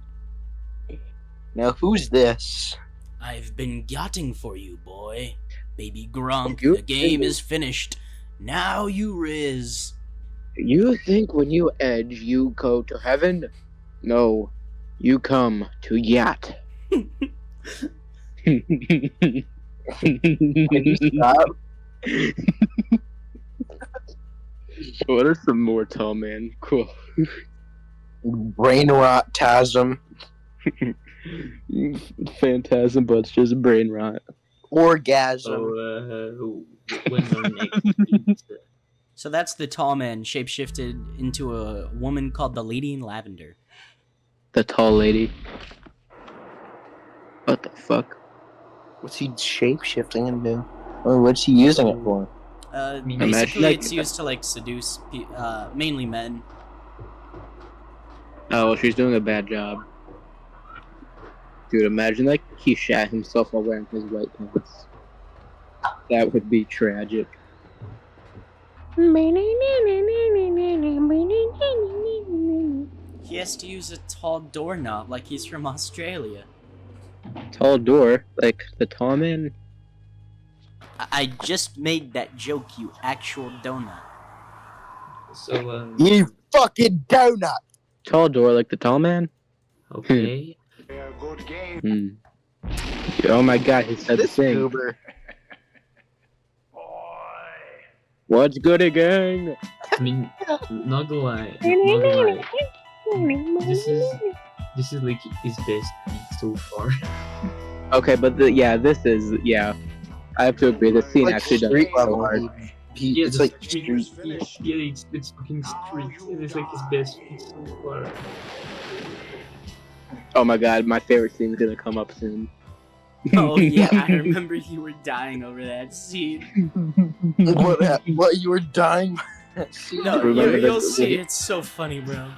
Now who's this? I've been yachting for you, boy. Baby Grump, You the game think- is finished. Now you riz. You think when you edge, you go to heaven? No. You come to yacht. Can you stop? What are some more tall man? Cool. Brain rot tasm. Phantasm, but it's just brain rot. Orgasm. So, when our next So that's the tall man shapeshifted into a woman called the Lady in Lavender. The tall lady. What the fuck? What's he shape-shifting into? Or what's he using it for? Basically, it's used to like seduce mainly men. Oh, well, she's doing a bad job. Dude, imagine like he shat himself while wearing his white pants. That would be tragic. He has to use a tall doorknob like he's from Australia. Tall door, like the tall man. I just made that joke, you actual donut. So, You fucking donut! Tall door, like the tall man. okay. Hmm. Oh my god, he said the This thing. goober. What's good, gang? I mean, not gonna lie. Not gonna lie. This is like his best beat so far. Okay, but yeah. I have to agree. The scene Like actually does street so level. hard. Yeah, It's the like street. street. Yeah, it's fucking street. It's like his best beat so far. Oh my god, my favorite scene is gonna come up soon. Oh yeah, I remember you were dying over that scene. What you were dying by that scene? No, Remember you'll the- see. It's so funny, bro.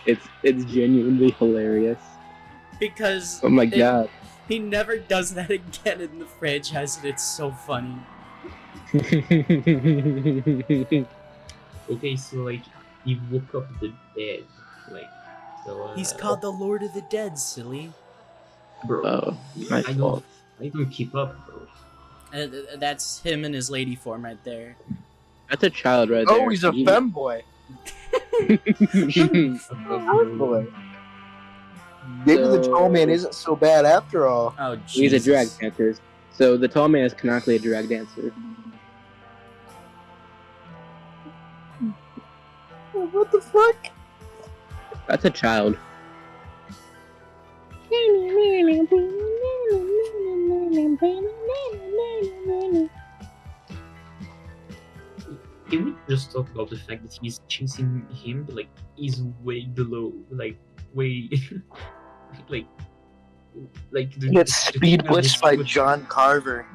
It's genuinely hilarious. Because Oh my god. he never does that again in the franchise, and it's so funny. Okay, so like he woke up the dead, like so. He's called the Lord of the Dead, silly. Bro. Oh, my fault. I don't keep up, bro. That's him in his lady form right there. That's a child right there. Oh, he's a femboy. Femboy. Maybe the tall man isn't so bad after all. Oh, He's a Jesus. drag dancer. So the tall man is canonically a drag dancer. What the fuck? That's a child. Can we just talk about the fact that he's chasing him, but like he's way below, like way, like the. He gets speed blitzed by John Carver.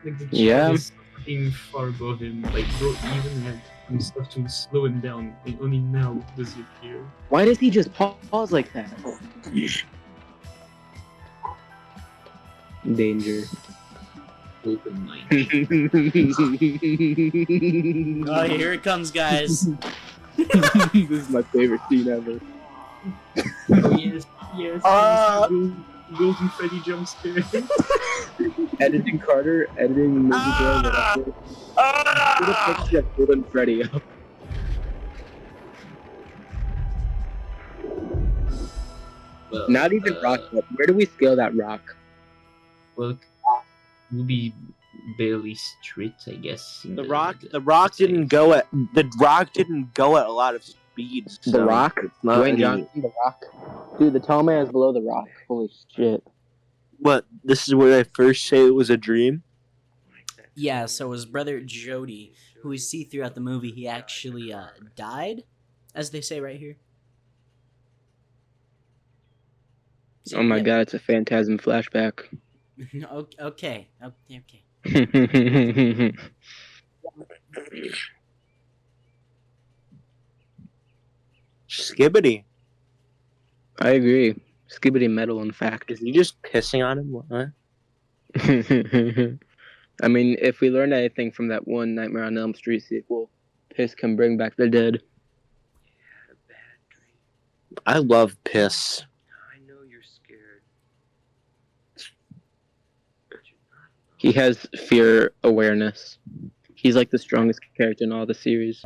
Like the Yeah. child is fucking far above him. Like bro, even like some stuff to slow him down, and only now does he appear. Why does he just pause like that? Danger. Open mind. Oh, here it comes, guys. This is my favorite scene ever. Oh yes, yes. Golden Freddy jump scare. Editing Carter, editing movie girl, whatever. Put a picture of Golden Freddy up. Well, Not even rock, but where do we scale that rock? Well, it will be barely straight, I guess. The rock didn't go at a lot of speeds. The so Rock? it's not Dwayne any- Johnson, The Rock. Dude, the tall man is below The Rock. Holy shit. What? This is where I first say it was a dream. Yeah, so his brother Jody, who we see throughout the movie, he actually died, as they say right here. So, Oh my yeah. god, it's a Phantasm flashback. Okay. Skibidi. I agree. Skibidi metal, in fact. Is he just pissing on him? What? I mean, if we learned anything from that one Nightmare on Elm Street sequel, piss can bring back the dead. I love piss. I know you're scared. He has fear awareness. He's like the strongest character in all the series.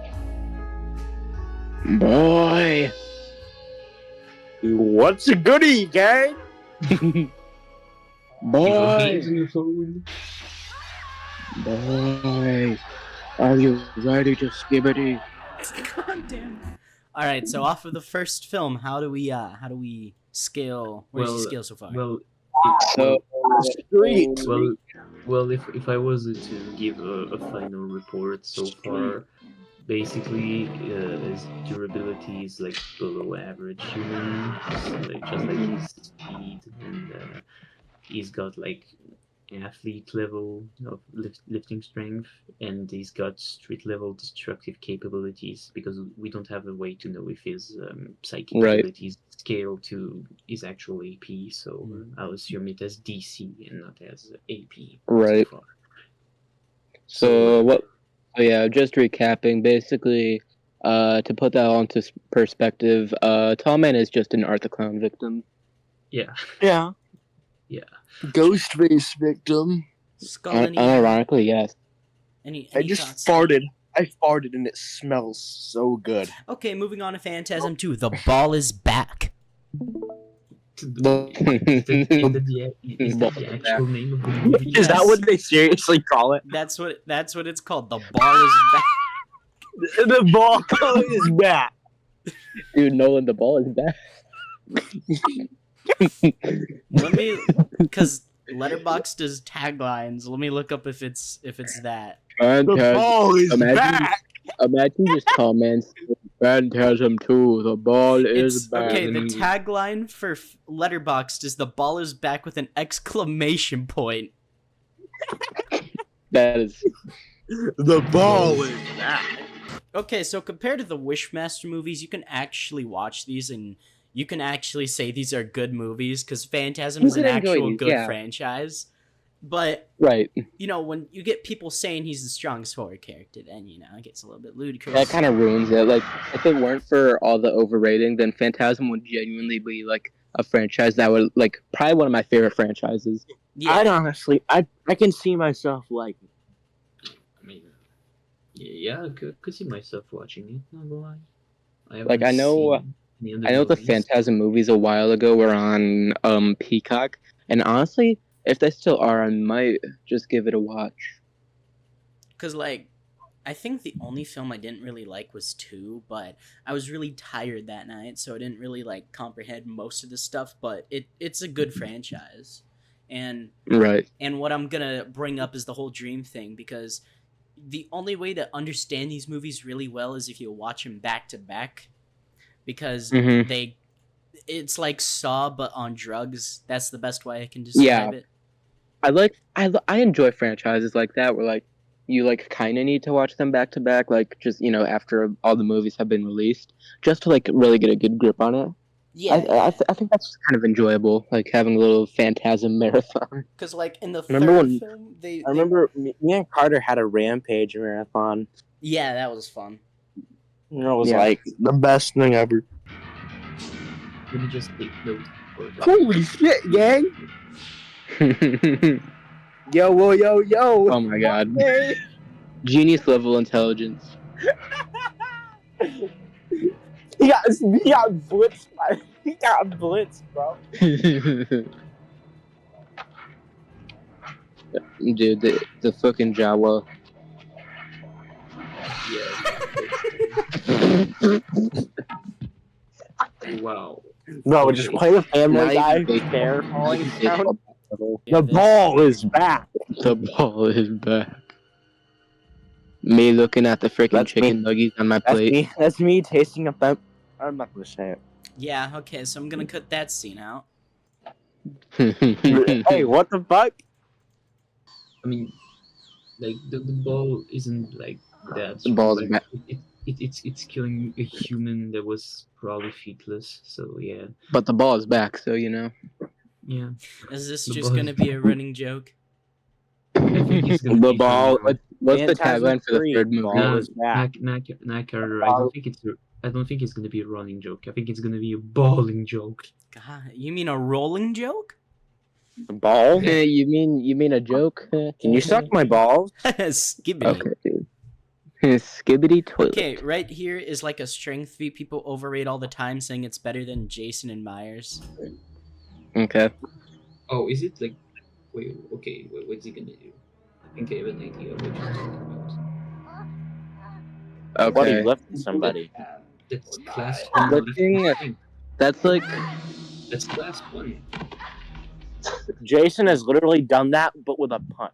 Boy! What's a goodie, gang? Boy! Boy! Are you ready to skibidi? God damn. All right, so off of the first film, how do we scale? Where does he scale so far? Well, Street. Well, if I was to give a final report so far, basically his durability is like below average human, just like his speed, and he's got like athlete level of lifting strength, and he's got street level destructive capabilities, because we don't have a way to know if his psychic Right. abilities scale to his actual AP, so I'll assume it as DC and not as AP. Right. So far. So what? Oh yeah, just recapping. Basically, to put that all into perspective, Tall Man is just an Art the Clown victim. Yeah. Yeah. Yeah. Ghostface victim. Unironically, yes. I just farted. I farted and it smells so good. Okay, moving on to Phantasm II. The ball is back. Is that the actual name of the movie? Is that what they seriously call it? That's what it's called. The ball is back. The ball is back. Dude, Nolan, the ball is back. Let me, because Letterboxd does taglines. Let me look up if it's that. The ball is back. Imagine just Tall Man saying, Phantasm 2, the ball is back. Okay, the tagline for Letterboxd is "The ball is back" with an exclamation point. That is. The ball is back. Okay, so compared to the Wishmaster movies, you can actually watch these and you can actually say these are good movies, because Phantasm is an actual good franchise. But, right, you know, when you get people saying he's the strongest horror character, then, you know, it gets a little bit ludicrous. That kind of ruins it. Like, if it weren't for all the overrating, then Phantasm would genuinely be, like, a franchise that would, like, probably one of my favorite franchises. Yeah. I'd honestly, I can see myself liking. I mean, yeah, I could see myself watching it, not gonna lie. Like, I know the Phantasm movies a while ago were on Peacock, and honestly, if they still are, I might just give it a watch. Because, like, I think the only film I didn't really like was 2, but I was really tired that night, so I didn't really, like, comprehend most of the stuff, but it's a good franchise. And right. And what I'm gonna bring up is the whole dream thing, because the only way to understand these movies really well is if you watch them back to back, because it's like Saw but on drugs. That's the best way I can describe it. I enjoy franchises like that where like you like kind of need to watch them back to back, like just, you know, after all the movies have been released, just to like really get a good grip on it. I think that's kind of enjoyable, like having a little Phantasm marathon. Because like in the third film, I remember me and Carter had a Rampage marathon. Yeah, that was fun. You know, it was Yeah. like The best thing ever. Let me just take notes. Holy shit, gang! Yo, whoa, yo, yo! Oh my god. Hey! Genius level intelligence. He got blitzed by. He got blitzed, bro. Dude, the fucking Jawa. Wow. No, just play the Family Not Guy even baseball. fair Not falling even sound. baseball level. The ball is back. The ball is back. Me looking at the freaking That's chicken nuggies on my That's plate. me. That's me tasting a fem. I'm not gonna say it. Yeah, okay, so I'm gonna cut that scene out. Hey, what the fuck? I mean, like the ball isn't like that. The ball's like, back. It's killing a human that was probably feetless. So yeah. But the ball is back, so you know. Yeah. Is this The just ball gonna is- be a running joke? I think it's gonna The be ball. fun. What's the Phantasm tagline for the III, third movie? ball is back. Carter. I don't think it's gonna be a running joke. I think it's gonna be a balling joke. God, you mean a rolling joke? Ball? You mean a joke? Can you suck my balls? Skibidi. Okay, dude. Skibidi toilet. Okay, right here is like a strength feat people overrate all the time, saying it's better than Jason and Myers. Okay. Oh, is it like? Wait. Okay. What's he gonna do? I think I have an idea of what you're talking about. What, he Okay. lifted somebody? That's class 1 Lifting. lifting. That's like. That's class 1. Jason has literally done that, but with a punt.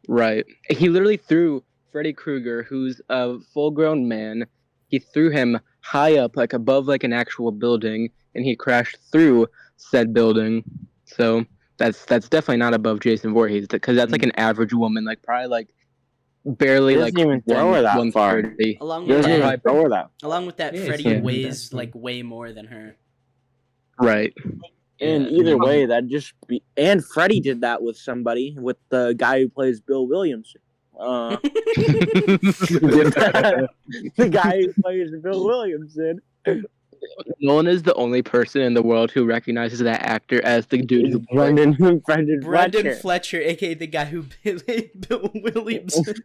Right. He literally threw Freddy Krueger, who's a full-grown man. He threw him high up, like above, like an actual building, and he crashed through said building. So that's definitely not above Jason Voorhees, because that's like an average woman, like probably like barely He like doesn't even throw her that far. 130. Along He with doesn't even that, throw her that. along with that, Yeah, Freddy yeah. weighs like way more than her. Right. And Yeah. either way, that just be. And Freddy did that with somebody, with the guy who plays Bill Williamson. The guy who plays Bill Williamson. Nolan is the only person in the world who recognizes that actor as the dude who Brendan Brandon Fletcher. Fletcher, aka the guy who played Bill Williamson.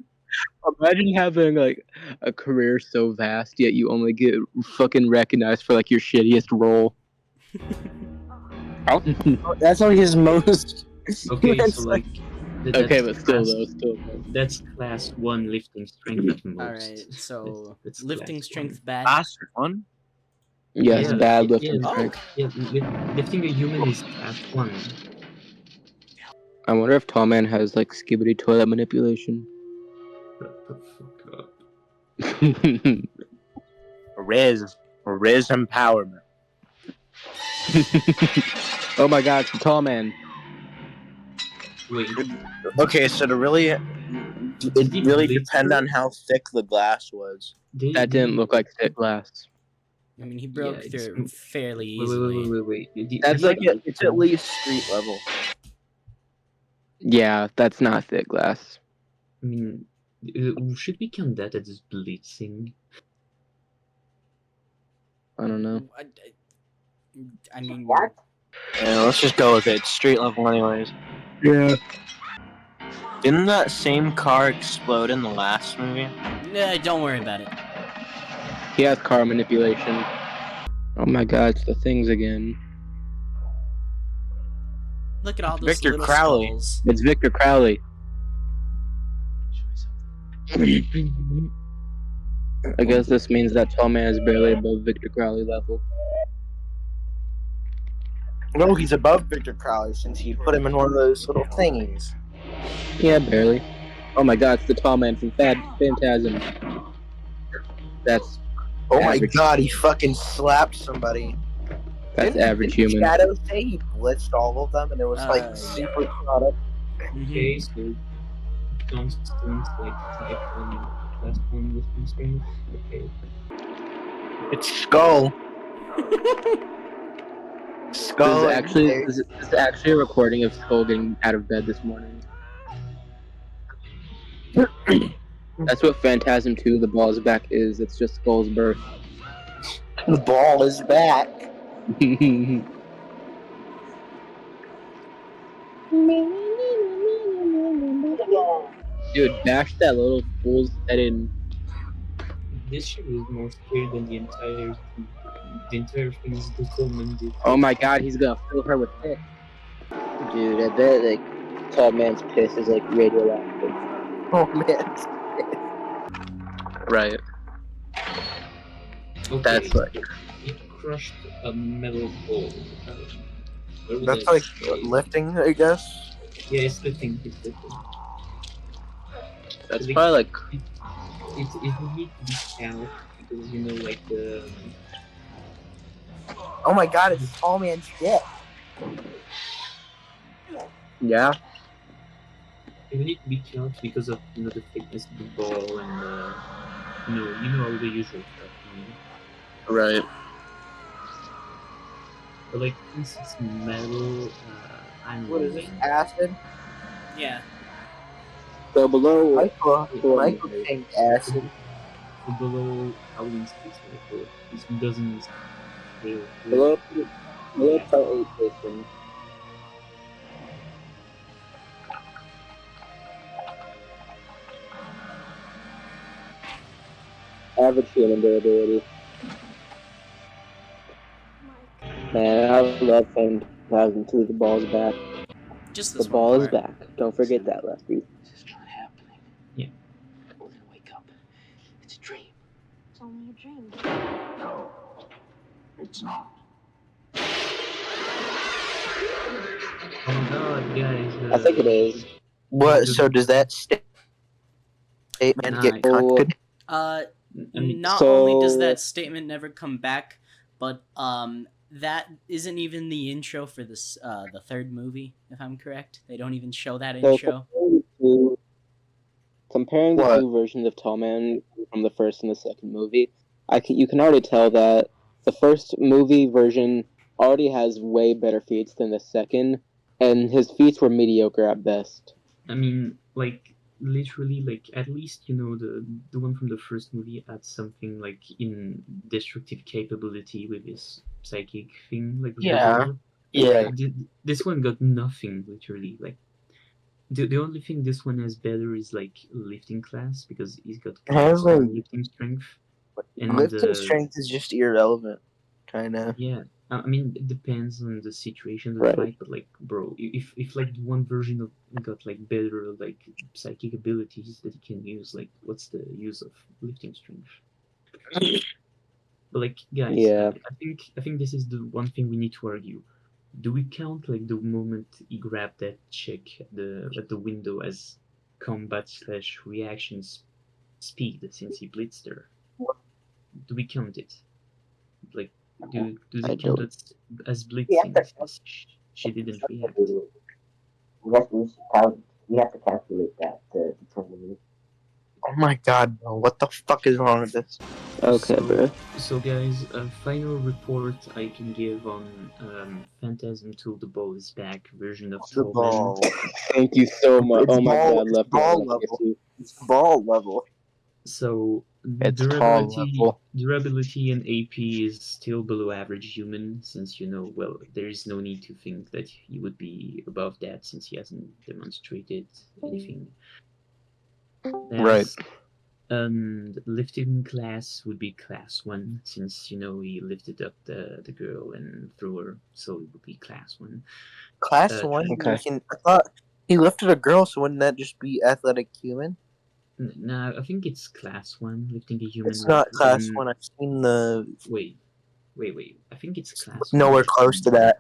Imagine having like a career so vast, yet you only get fucking recognized for like your shittiest role. That's like his most. Okay, That's so like. Okay, that's but still class- though, still. Though. That's class 1 lifting strength at most. Alright, so That's lifting class strength 1. bad. Last one? Yes, Yeah, bad yeah, lifting yeah. strength. Yeah, lifting a human is class 1. I wonder if Tall Man has like skibidi toilet manipulation. Shut the fuck up. Riz empowerment. Oh my god, it's the Tall Man. Wait, Okay, so to really, it he really lift depend her? on how thick the glass was. That didn't look like thick glass. I mean, he broke Yeah, through it fairly Wait, easily. wait. That's It's like like it's at least street level. Yeah, that's not thick glass. I mean, should we count that as blitzing? I don't know. I mean, Yeah, let's just go with it. It's street level, anyways. Yeah. Didn't that same car explode in the last movie? nah, don't worry about it. He has car manipulation. Oh my god, it's the things again. Look at all those Victor little Crowley. skulls. It's Victor Crowley. I guess this means that Tall Man is barely above Victor Crowley level. No, he's above Victor Crowley since he put him in one of those little thingies. Yeah, barely. Oh my god, it's the Tall Man from Phantasm. That's Oh my average. god, he fucking slapped somebody. That's average Didn't human. Shadow say he blitzed all of them and it was like Yeah. super product. Okay, so constants like type 1, class 1 lifting strength. Okay. It's Skull. Skull. This is actually a recording of Skull getting out of bed this morning. That's what Phantasm II, The Ball is Back is. It's just Skull's birth. The ball is back. Dude, bash that little fool's head in. This shit is more scary than the entire thing. The entire thing is the Tall Man did. Oh my god, he's gonna fill her with piss. Dude, I bet like Tall Man's piss is like radioactive. Oh man. Right. Okay, That's like. it crushed a metal ball. Where would That's I like say? lifting, I guess. Yeah, it's lifting. It's lifting. That's probably like. It would need to be count because you know, like the. Oh my god, it's Tall Man's dick. Yeah. It would need to be count because of the thickness of the ball and you know all the usual stuff. Right. But like since it's metal, I'm What is this, rolling. acid? Yeah. So below. Michael think acid. So below Halloween Space Michael, this doesn't really. Below part 8 station. Average human durability. Man, I love Phantasm II, The Ball is Back. Just The this ball one is part. back. Don't forget that, Lefty. This is not happening. Yeah. We're gonna wake up. It's a dream. It's only a dream. No, it's not. Oh my god, guys. I think it is. What? So does that statement get connected? Not only does that statement never come back, but that isn't even the intro for this the third movie, if I'm correct. They don't even show that intro. Comparing the two versions of Tall Man from the first and the second movie, you can already tell that the first movie version already has way better feats than the second, and his feats were mediocre at best. I mean, like literally, like at least the one from the first movie had something like in destructive capability with his psychic thing, like with the ball. Yeah. This one got nothing literally. Like the only thing this one has better is like lifting class because he's got class like- 1 lifting strength. And Lifting strength is just irrelevant, kind of. Yeah, I mean it depends on the situation of the Right. fight, but like, bro, if like one version of got like better like psychic abilities that he can use, like what's the use of lifting strength? But like, guys, Yeah. I think this is the one thing we need to argue. Do we count like the moment he grabbed that chick at the window as combat / reactions speed since he blitzed her? Do we count it? Like, do they count it as blitzing? Since she didn't react. We have to calculate that to determine. Oh my god, bro. What the fuck is wrong with this? Okay, bro. So guys, a final report I can give on Phantasm II, The Ball is Back version of The Tall ball. Man. Thank you so much. It's Oh my ball- god, it's Lefty. ball level. It's ball level. So It's tall level. durability and AP is still below average human, since well, there is no need to think that he would be above that since he hasn't demonstrated anything. Right. And lifting class would be class 1, since he lifted up the girl and threw her, so it would be class 1. Class 1? Okay. I thought he lifted a girl, so wouldn't that just be athletic human? No, I think it's class 1, lifting a human. It's not class and- 1. I've seen the... Wait. I think it's class 1. Nowhere close to that.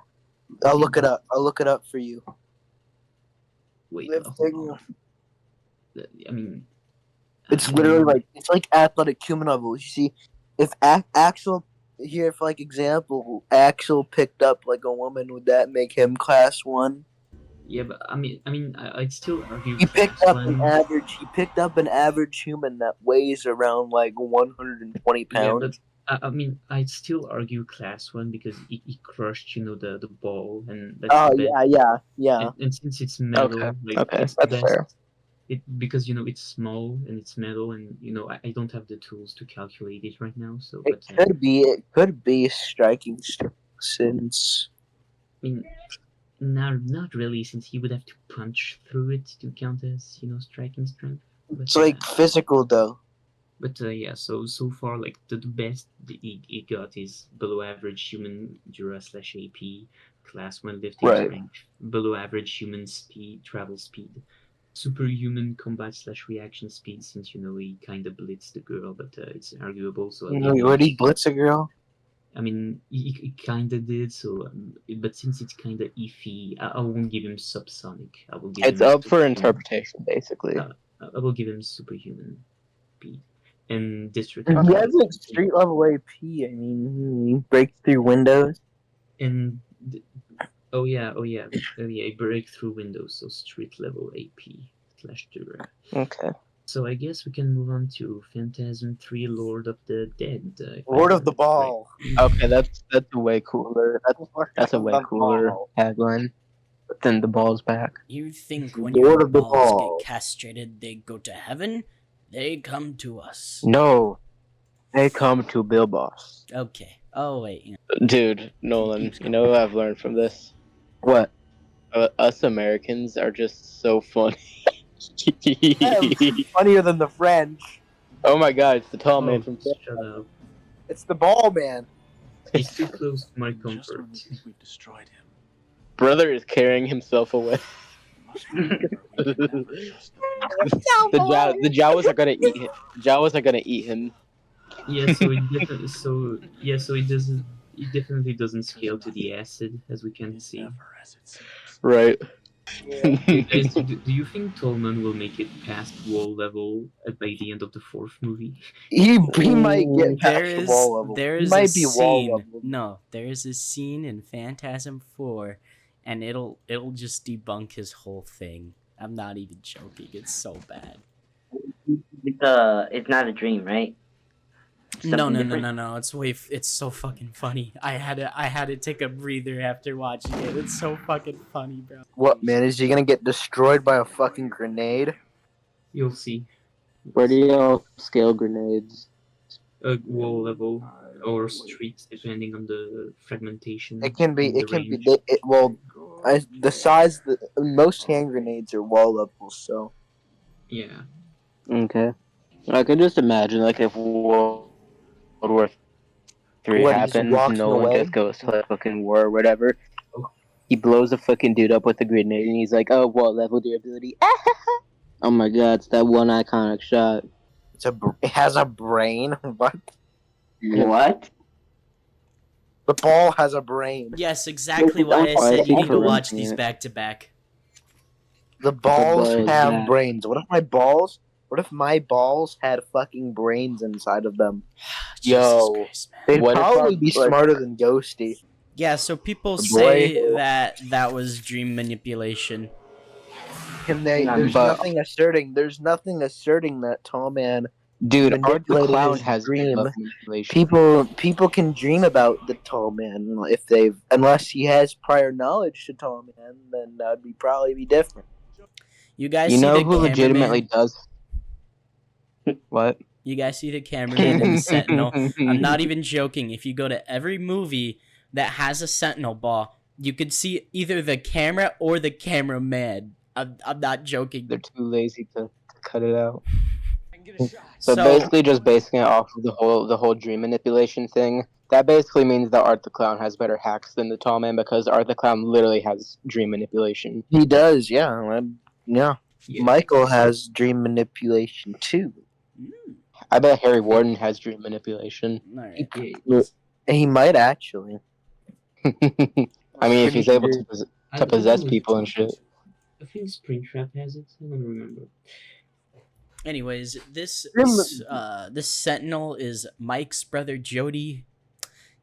I'll look it up. I'll look it up for you. Wait, Lifting... I mean... It's literally like... It's like athletic human level. You see, if Axel... Here, for like example, Axel picked up like a woman, would that make him class 1? Yeah, but I mean, I'd still argue. He picked class up 1. an average. He picked up an average human that weighs around like 120 pounds. Yeah, but I mean, I'd still argue class 1 because he crushed, the ball, and that's Oh the best. yeah. And since it's metal, Okay, like okay, it's the that's best. fair. because it's small and it's metal, and I don't have the tools to calculate it right now. So, It but could be striking since. I mean, not really, since he would have to punch through it to count as striking strength. But, It's like physical though. But yeah, so far, like the best he got is below average human Dura / AP, class 1 lifting Right. strength, below average human speed, travel speed, superhuman combat / reaction speed, since he kind of blitzed the girl, but it's arguable. So Would he blitz a girl? I mean, he kind of did. So, but since it's kind of iffy, I won't give him subsonic. I will give It's him up for superhuman. interpretation, basically. I will give him superhuman speed. And district. He has like street level AP. I mean, he breaks through windows. And oh yeah, he break through windows, so street level AP / Dura. Okay. So I guess we can move on to Phantasm III, Lord of the Dead. Lord of the Ball. Okay, that's a way cooler. That's a way cooler tagline. But then the ball's back. You think when Lord your of the balls Ball. get castrated, they go to heaven? They come to us. No, they come to Bill Boss. Okay. Oh wait. Dude, Nolan, you know what I've learned from this? What? Us Americans are just so funny. Funnier than the French. Oh my god, it's the tall man from Shut up. It's the ball man. He's too close to my comfort. We destroyed him. Brother is carrying himself away. The Jawas are gonna eat him. The Jawas are gonna eat him. Yeah, so it doesn't. It definitely doesn't scale to the acid, as we can see. Right. Guys, do you think Tall Man will make it past wall level by the end of the 4th movie? He might get past There the is wall level. there He is might a be wall scene. level. No, there is a scene in Phantasm 4, and it'll just debunk his whole thing. I'm not even joking. It's so bad. It's not a dream, right? No. It's so fucking funny. I had to take a breather after watching it. It's so fucking funny, bro. What, man? Is he gonna get destroyed by a fucking grenade? You'll see. Where do y'all scale grenades? Wall level or streets, depending on the fragmentation. It can be. and the It can range. be. The size. Most hand grenades are wall levels. So. Yeah. Okay. I can just imagine, like, if World War III When he's happens, walking Nolan away? just goes to like fucking war or whatever. He blows a fucking dude up with a grenade, and he's like, "Oh, what level durability?" Oh my god, it's that one iconic shot. It has a brain. What? What? The ball has a brain. Yes, exactly why I said you need to watch these back to back. The balls ball is have back. brains. What if my balls had fucking brains inside of them? Yo, Christ, man. They'd What if probably our- be smarter than Ghosty. Yeah, so people The say boy- that was dream manipulation. There's But- nothing asserting. There's nothing asserting that Tall Man. Dude, Art the manipulated Clown his has dream. manipulation. People can dream about the Tall Man unless he has prior knowledge to Tall Man, then that'd probably be different. You guys You see know the who legitimately cameraman? does? What? You guys see the cameraman and the sentinel? I'm not even joking. If you go to every movie that has a sentinel ball, you could see either the camera or the cameraman. I'm not joking. They're too lazy to cut it out. So basically, just basing it off of the whole dream manipulation thing, that basically means that Art the Clown has better hacks than the Tall Man, because Art the Clown literally has dream manipulation. He does, yeah. Yeah. Michael has dream manipulation too. I bet Harry Warden has dream manipulation. Alright. He might actually. I mean, if he's able to possess people and shit. I think Springtrap has it. I don't remember. Anyways, this sentinel is Mike's brother Jody.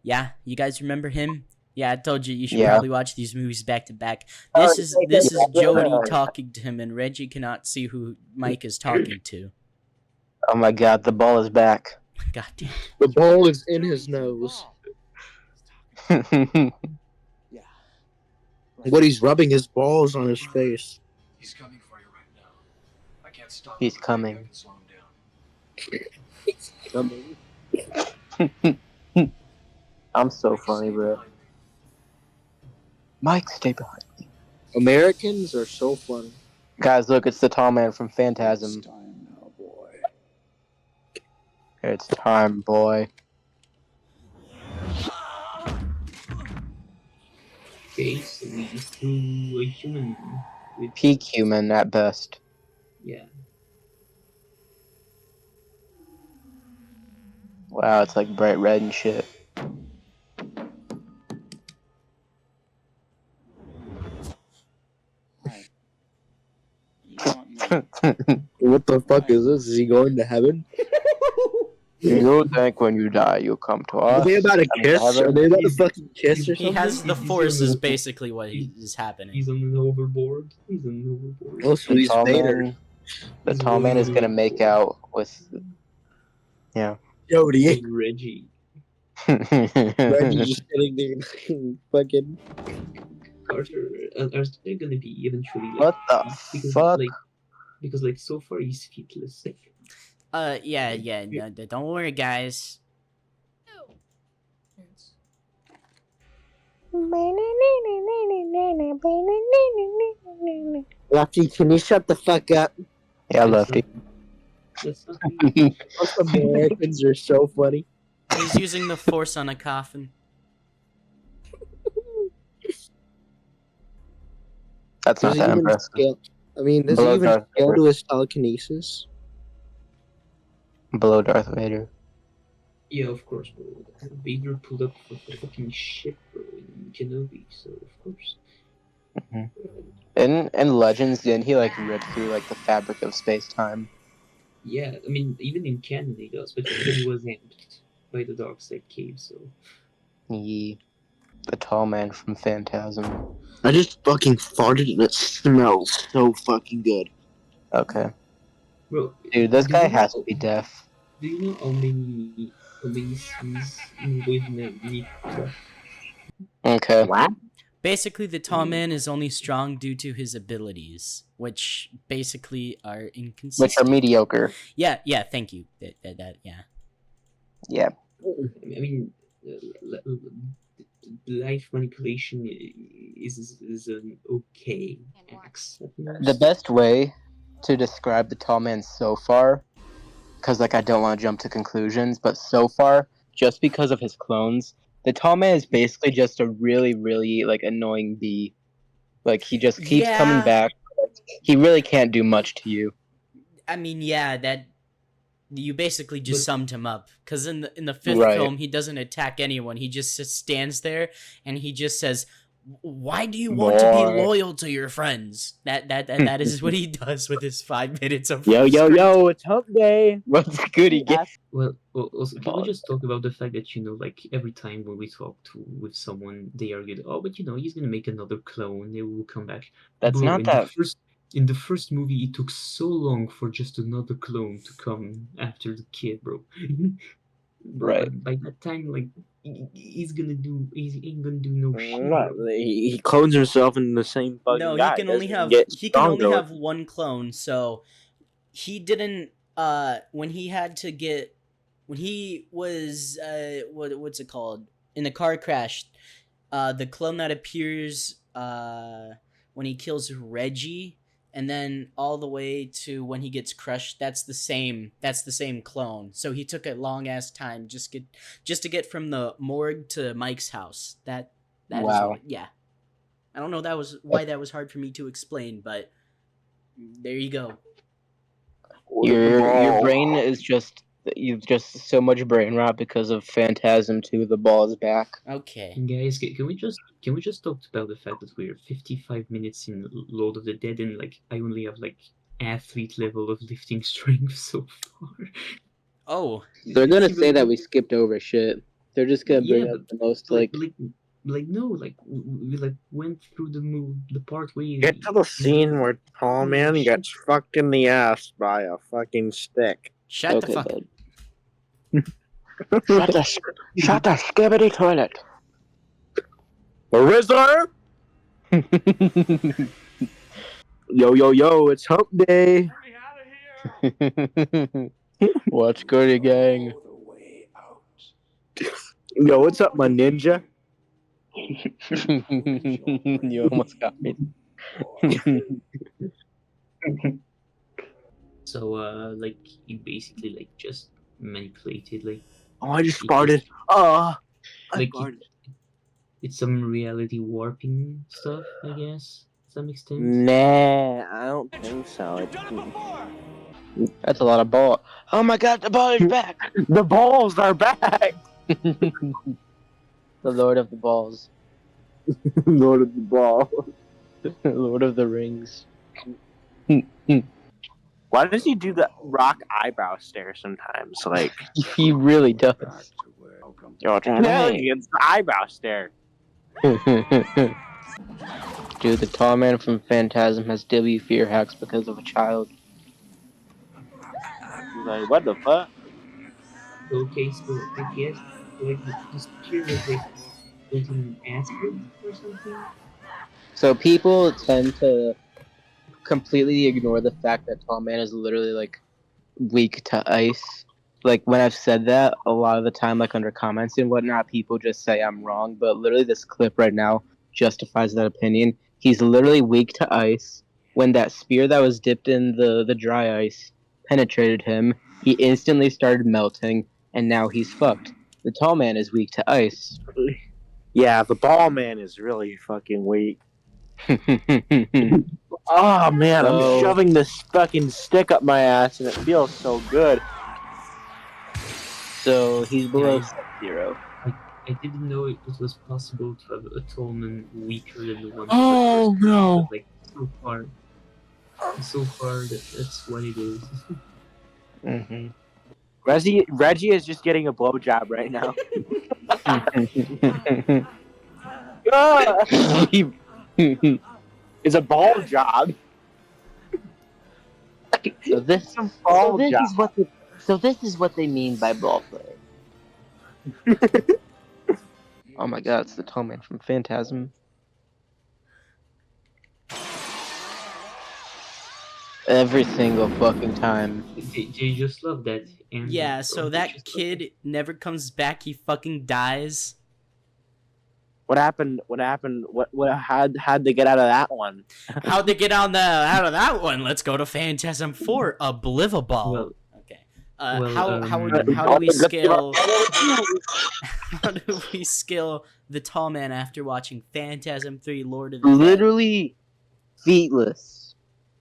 Yeah, you guys remember him? Yeah, I told you should Yeah. probably watch these movies back to back. This is Jody talking to him, and Reggie cannot see who Mike is talking to. Oh my god, the ball is back. God damn. The ball is in his nose. What, he's rubbing his balls on his face. He's coming for you right now. I can't He's coming. I'm so funny, bro. Mike, stay behind me. Americans are so funny. Guys, look, it's the tall man from Phantasm. It's time now, boy. It's time, boy. Okay, so we threw a human with Peak human at best. yeah. Wow, it's like bright red and shit. What the fuck is this? Is he going to heaven? You think when you die you'll come to us? Are they about to kiss? Are they about to fucking kiss or something? He has the force is basically what is happening. He's on an overboard. He's on an overboard. Oh, so he's Vader. The tall man is gonna make out with, yeah. Jody. Reggie. Reggie just sitting there, fucking. Carter, are they gonna be eventually? Like, What the because, fuck? Because so far he's feetless. Yeah, no, don't worry, guys. Lefty, can you shut the fuck up? Yeah, Lefty. Most Americans are so funny. He's using the force on a coffin. That's not that impressive. I mean, does he even scale to his telekinesis? Below Darth Vader. Yeah, of course, bro. Vader pulled up for the fucking ship, bro, in Kenobi, so of course. In Legends, didn't he like rip through like the fabric of space-time? Yeah, I mean, even in canon he does, but he was amped by the dark side cave, so. The tall man from Phantasm. I just fucking farted and it smells so fucking good. Okay. Bro, dude, this guy has to be deaf. Do you know how many scenes need to? Okay. What? Basically, the tall man is only strong due to his abilities, which basically are inconsistent. Which are mediocre. Yeah, thank you. That yeah. Yeah. I mean, life manipulation is an okay axe. The best way to describe the tall man so far, because like I don't want to jump to conclusions, but so far, just because of his clones, the tall man is basically just a really, really like annoying bee. Like he just keeps coming back. He really can't do much to you. I mean, yeah, that you basically just summed him up. Because in the fifth Right. film, he doesn't attack anyone. He just stands there and he just says, "Why do you want to be loyal to your friends?" That is what he does with his 5 minutes of. Yo, it's hump day. What's goody get? Well, also, can we just talk about the fact that, like, every time when we talk with someone, they argue, oh, but, he's gonna make another clone, they will come back. That's not that. In the first movie, it took so long for just another clone to come after the kid, bro. Right. By that time, like, he ain't gonna do no shit. What? He clones himself in the same fucking No, guy. he can only have one clone. So he didn't. When he was what's it called in the car crash, the clone that appears when he kills Reggie, and then all the way to when he gets crushed, that's the same clone. So he took a long ass time just to get from the morgue to Mike's house. That Wow. yeah. I don't know why that was hard for me to explain, but there you go. Your brain is you've just so much brain rot because of Phantasm II. The ball is back. Okay. Guys, can we just talk about the fact that we're 55 minutes in Lord of the Dead and like I only have like athlete level of lifting strength so far. Oh, they're gonna say that we skipped over shit. They're just gonna bring up the most like no, like we like went through the part where you get to the scene where Tall Man gets fucked in the ass by a fucking stick. Shut the fuck up. Shut the skibidi toilet. Marissa! Yo, it's hump day. What's good, gang? Yo, what's up, my ninja? You almost got me. So, like, you basically, like, just manipulated, like... Oh, I just farted. I like, farted. It's some reality warping stuff, I guess, to some extent. Nah, I don't think so. That's a lot of ball. Oh my god, the ball is back! The balls are back! The Lord of the Balls. Lord of the Ball. Lord of the Rings. Why does he do the rock eyebrow stare sometimes? Like, he really does. Yo, it's the eyebrow stare. Dude, the tall man from Phantasm has W fear hacks because of a child. Like, what the fuck? Okay, so I guess, like, this picture was, like, getting acid or something? So people tend to completely ignore the fact that Tall Man is literally, like, weak to ice. Like, when I've said that, a lot of the time, like, under comments and whatnot, people just say I'm wrong, but literally this clip right now justifies that opinion. He's literally weak to ice. When that spear that was dipped in the dry ice penetrated him, he instantly started melting, and now he's fucked. The Tall Man is weak to ice. Yeah, the ball man is really fucking weak. Oh man, I'm shoving this fucking stick up my ass and it feels so good. So he's below zero. I didn't know it was possible to have a tall man weaker than the one. Oh no! But, like, so far that's what it is. Mm-hmm. Reggie is just getting a blowjob right now. It's a ball job. So this is what they mean by ball play. Oh my god, it's the Tall Man from Phantasm. Every single fucking time. They just love that. Yeah, so that kid never comes back. He fucking dies. What happened? What happened? How'd they get out of that one? How'd they get out of that one? Let's go to Phantasm 4, Oblivion. Well, okay. How do we scale? How do we scale the Tall Man after watching Phantasm 3, Lord of the Dead? Literally feetless.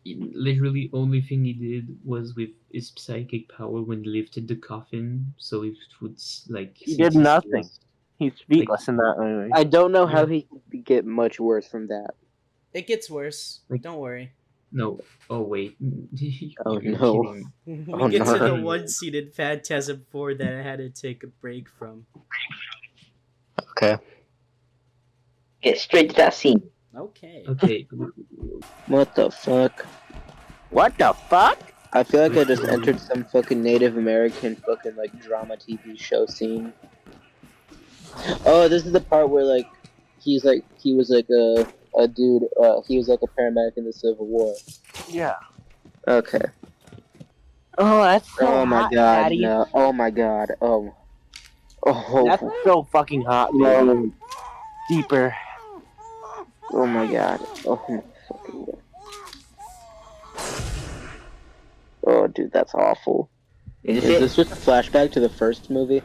Literally, only thing he did was with his psychic power when he lifted the coffin, so it would, like... He did nothing. He's feetless in that movie. I don't know how he could get much worse from that. It gets worse. Don't worry. No. Oh, wait. Oh, no. We get to the one scene in Phantasm 4 that I had to take a break from. Okay. Get straight to that scene. Okay. Okay. What the fuck? What the fuck? I feel like I just entered some fucking Native American fucking, like, drama TV show scene. Oh, this is the part where, like, he was like a dude, he was like a paramedic in the Civil War. Yeah. Okay. Oh, that's so Oh my hot, god, Daddy. no. Oh my god, oh. That's so fucking hot, man. Deeper. Oh my god. Oh my fucking god. Oh, dude, that's awful. Is this just a flashback to the first movie?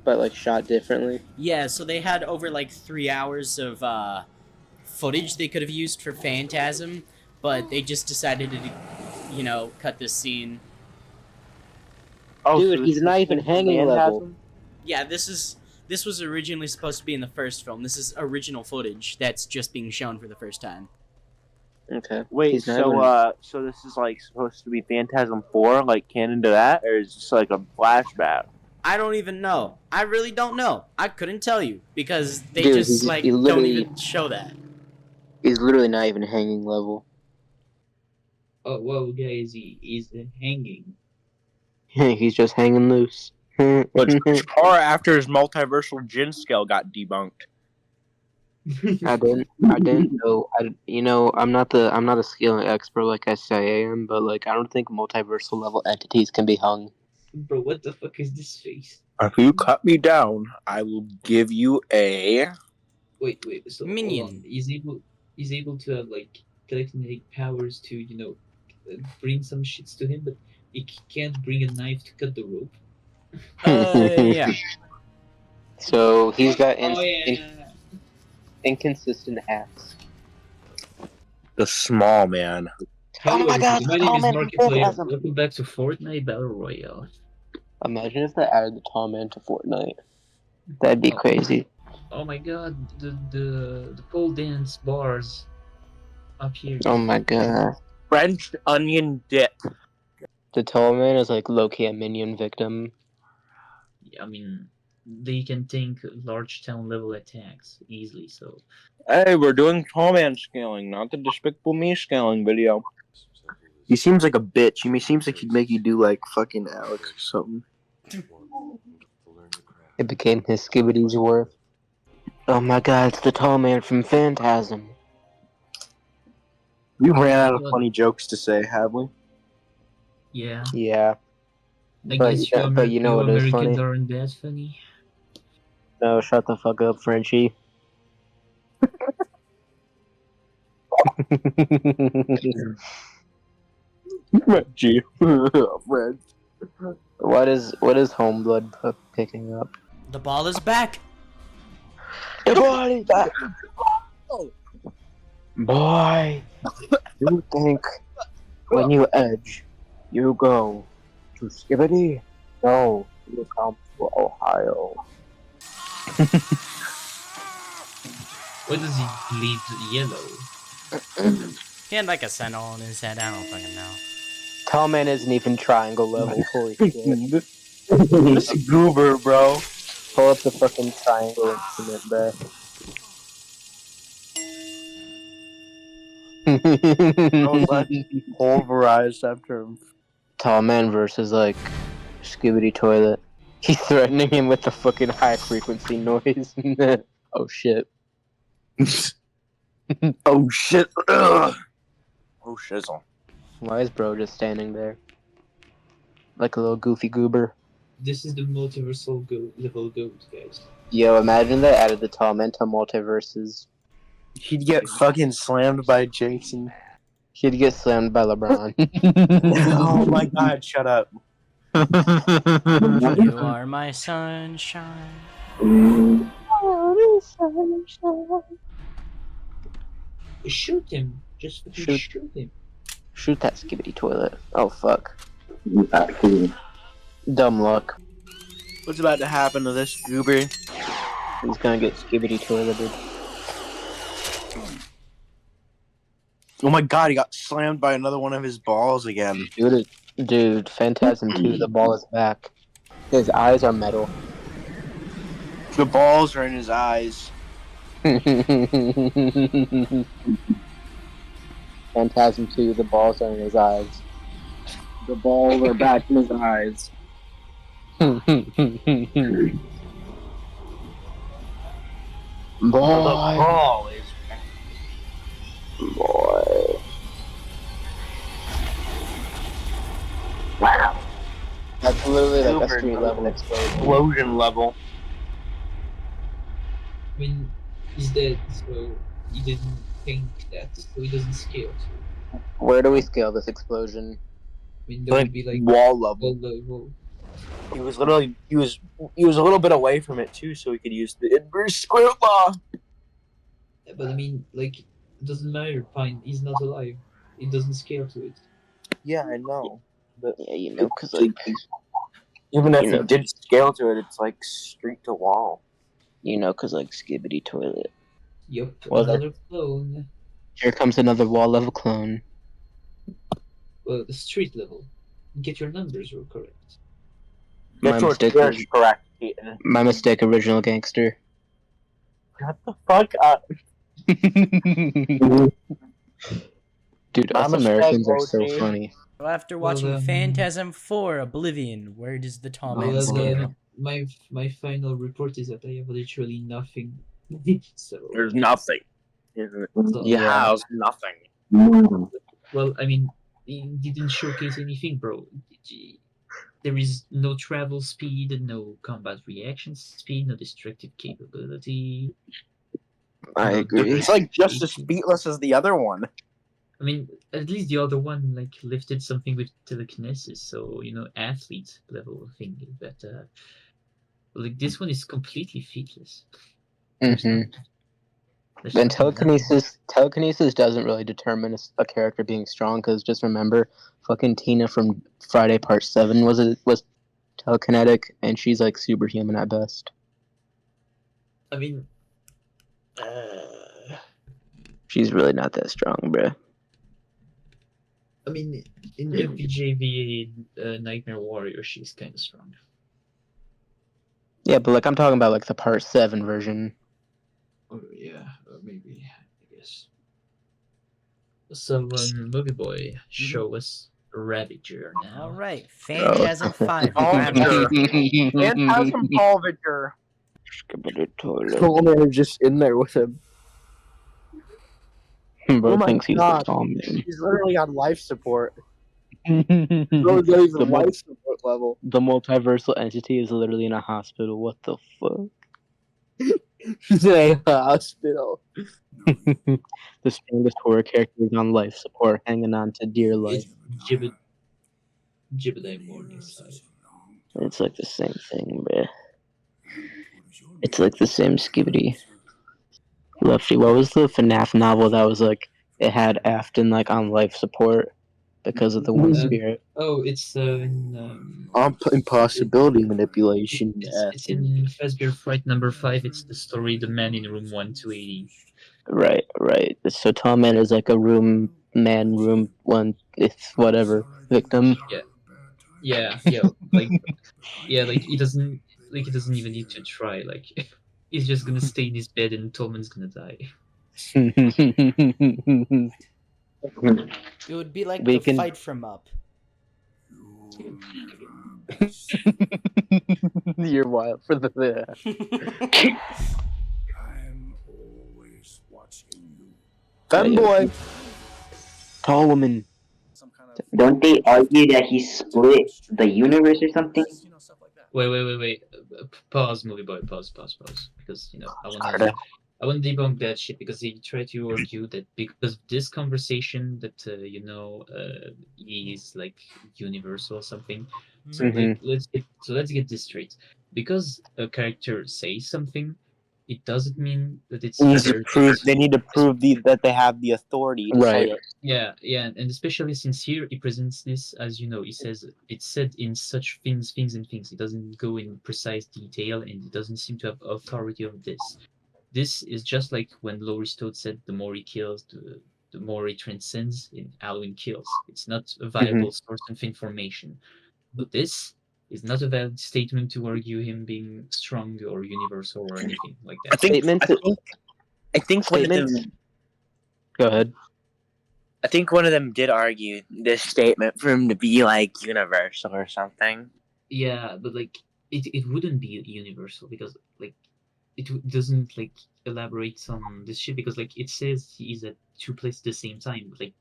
But, like, shot differently? Yeah, so they had over, like, 3 hours of, footage they could have used for Phantasm, but they just decided to, you know, cut this scene. Oh, dude, so he's not even hanging level. Yeah, this was originally supposed to be in the first film. This is original footage that's just being shown for the first time. Okay. Wait, so this is, like, supposed to be Phantasm 4, like, canon to that? Or is this, like, a flashback? I don't even know. I really don't know. I couldn't tell you, because they Dude, just, like, don't even show that. He's literally not even hanging level. Oh, well, guys, he's hanging. He's just hanging loose. Or after his multiversal gin scale got debunked. I didn't know. I'm not a scaling expert like I say I am, but like, I don't think multiversal level entities can be hung. Bro, what the fuck is this face? If you cut me down, I will give you a... Wait, so hold Minion. on. He's able to have like telekinetic powers to, bring some shits to him, but he can't bring a knife to cut the rope. Yeah. So he's got yeah. inconsistent acts. The small man. Hello, my God, everybody. My name is Tall Man Markiplier. Phantasm. Welcome back to Fortnite Battle Royale. Imagine if they added the Tall Man to Fortnite. That'd be crazy. Oh my god, the pole dance bars up here. Oh my god. French onion dip. The Tall Man is like low-key a minion victim. I mean, they can tank large town level attacks easily, so... Hey, we're doing Tall Man scaling, not the Despicable Me scaling video. He seems like a bitch. He seems like he'd make you do like fucking Alex or something. It became his skibidi's worth. Oh my god, it's the Tall Man from Phantasm. We ran out of funny jokes to say, have we? Yeah. Yeah. I But guess you know what is Americans funny? aren't that funny. No, shut the fuck up, Frenchie. Frenchie. French. What is Homeblood picking up? The ball is back. The ball is back. Boy, you think when you edge, you go to Skibidi? No, you come to Ohio. Why does he bleed yellow? He had like a sentinel on his head. I don't fucking know. Tall Man isn't even triangle level. Holy shit. This goober, bro. Pull up the fucking triangle instrument, bro. Pulverized after him. Tall Man versus like Skibidi Toilet. He's threatening him with the fucking high frequency noise. Oh shit. Oh shit. Ugh. Oh shizzle. Why is bro just standing there? Like a little goofy goober. This is the multiversal level goat, guys. Yo, imagine they added the Tall Man to multiverses. He'd get fucking slammed by Jason. He'd get slammed by LeBron. Oh my god, shut up. You are my sunshine. Shoot him. Just fucking shoot him. Shoot that Skibidi Toilet. Oh fuck. Dumb luck. What's about to happen to this goober? He's gonna get Skibidi Toileted. Oh my god, he got slammed by another one of his balls again. Dude, Phantasm II, the ball is back. His eyes are metal. The balls are in his eyes. Phantasm 2, the balls are in his eyes. The balls are back in his eyes. Boy. The ball is back. Boy. Wow. That's literally like a Super street level explosion. Explosion level. I mean, he's dead, so he didn't think that, so he doesn't scale. Where do we scale this explosion? I mean, there would be like wall level. level. He was literally he was a little bit away from it too, so he could use the inverse square law. Yeah, but I mean, like, it doesn't matter. Fine, he's not alive. It doesn't scale to it. Yeah, I know. But Yeah, you know, cause like, even if you he know. did scale to it, it's like street to wall. cause like Skibidi Toilet. Yup, Well, another clone. Here comes another wall level clone. Well, the street level. Get your numbers all correct. My Get your mistake, tears correct, Keaton. my mistake, original gangster. Shut the fuck up. Dude, My us mistake, Americans are so OG. funny. So after watching Phantasm 4 Oblivion, where does the Tall Man Well, stand? my final report is that I have literally nothing So there's nothing. So- You have nothing. Well, I mean, it didn't showcase anything, bro. There is no travel speed, no combat reaction speed, no destructive capability. I no agree. It's like just as diversification. featless as the other one. I mean, at least the other one like lifted something with telekinesis, so athlete level thing. But like this one is completely featless. Mm-hmm. There's And fucking nothing. telekinesis doesn't really determine a character being strong, because just remember, fucking Tina from Friday Part 7 was telekinetic, and she's like superhuman at best. I mean, She's really not that strong, bruh. I mean, in FPJV Nightmare Warrior, she's kind of strong. Yeah, but like I'm talking about like the Part 7 version. Oh yeah, maybe I guess. So, Movie Boy, show us Ravager now. All right, Phantasm 5. Phantasm Ravager. Tall Man is just in there with him. Bro Oh my thinks he's the God. Tall Man. He's literally on life support. Bro's not even The life support level. The multiversal entity is literally in a hospital. What the fuck? He's in a hospital. The strongest horror character is on life support, hanging on to dear life. Jibbiday Morningside. It's like the same thing, bruh. It's like the same skibidi. Lefty, what was the FNAF novel that was like, it had Afton like on life support because of the one spirit? Oh, it's Impossibility manipulation. It's in Fazbear Fright number 5. It's the story The Man in Room 1280. Right. So Tall Man is like a room 1, it's whatever, victim. Yeah, like he doesn't even need to try. Like he's just gonna stay in his bed and Tallman's gonna die. It would be like the fight from Up. You're wild for the I'm always watching you. Femboy. Tall woman. Don't they argue that he split the universe or something? Wait. Pause, Movie Boy. Pause. Because I want to debunk that shit, because they try to argue that because of this conversation that is like universal or something. So let's get this straight. Because a character says something, it doesn't mean that it's They need to prove that they have the authority to say it. Yeah, and especially since here he presents this as he says it's said in such things. It doesn't go in precise detail, and it doesn't seem to have authority of this. This is just like when Laurie Strode said, "The more he kills, the more he transcends." In Halloween Kills, it's not a viable source of information. But this is not a valid statement to argue him being strong or universal or anything like that. I think one of them. Go ahead. I think one of them did argue this statement for him to be like universal or something. Yeah, but like it wouldn't be universal, because like it doesn't like elaborate on this shit, because like it says he is at two places at the same time, but like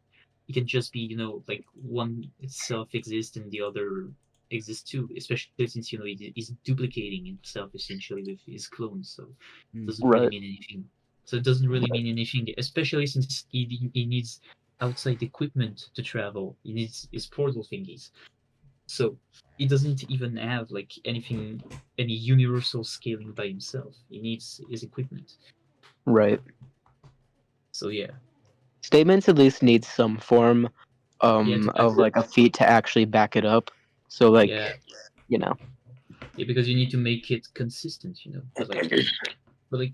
it can just be like one itself exists and the other exists too, especially since he's duplicating himself essentially with his clones, so it doesn't really mean anything. So it doesn't really mean anything, especially since he needs outside equipment to travel. He needs his portal thingies. So he doesn't even have like any universal scaling by himself. He needs his equipment. Right. So yeah. Statements at least need some form of like a feat to actually back it up. So like Yeah, because you need to make it consistent, But like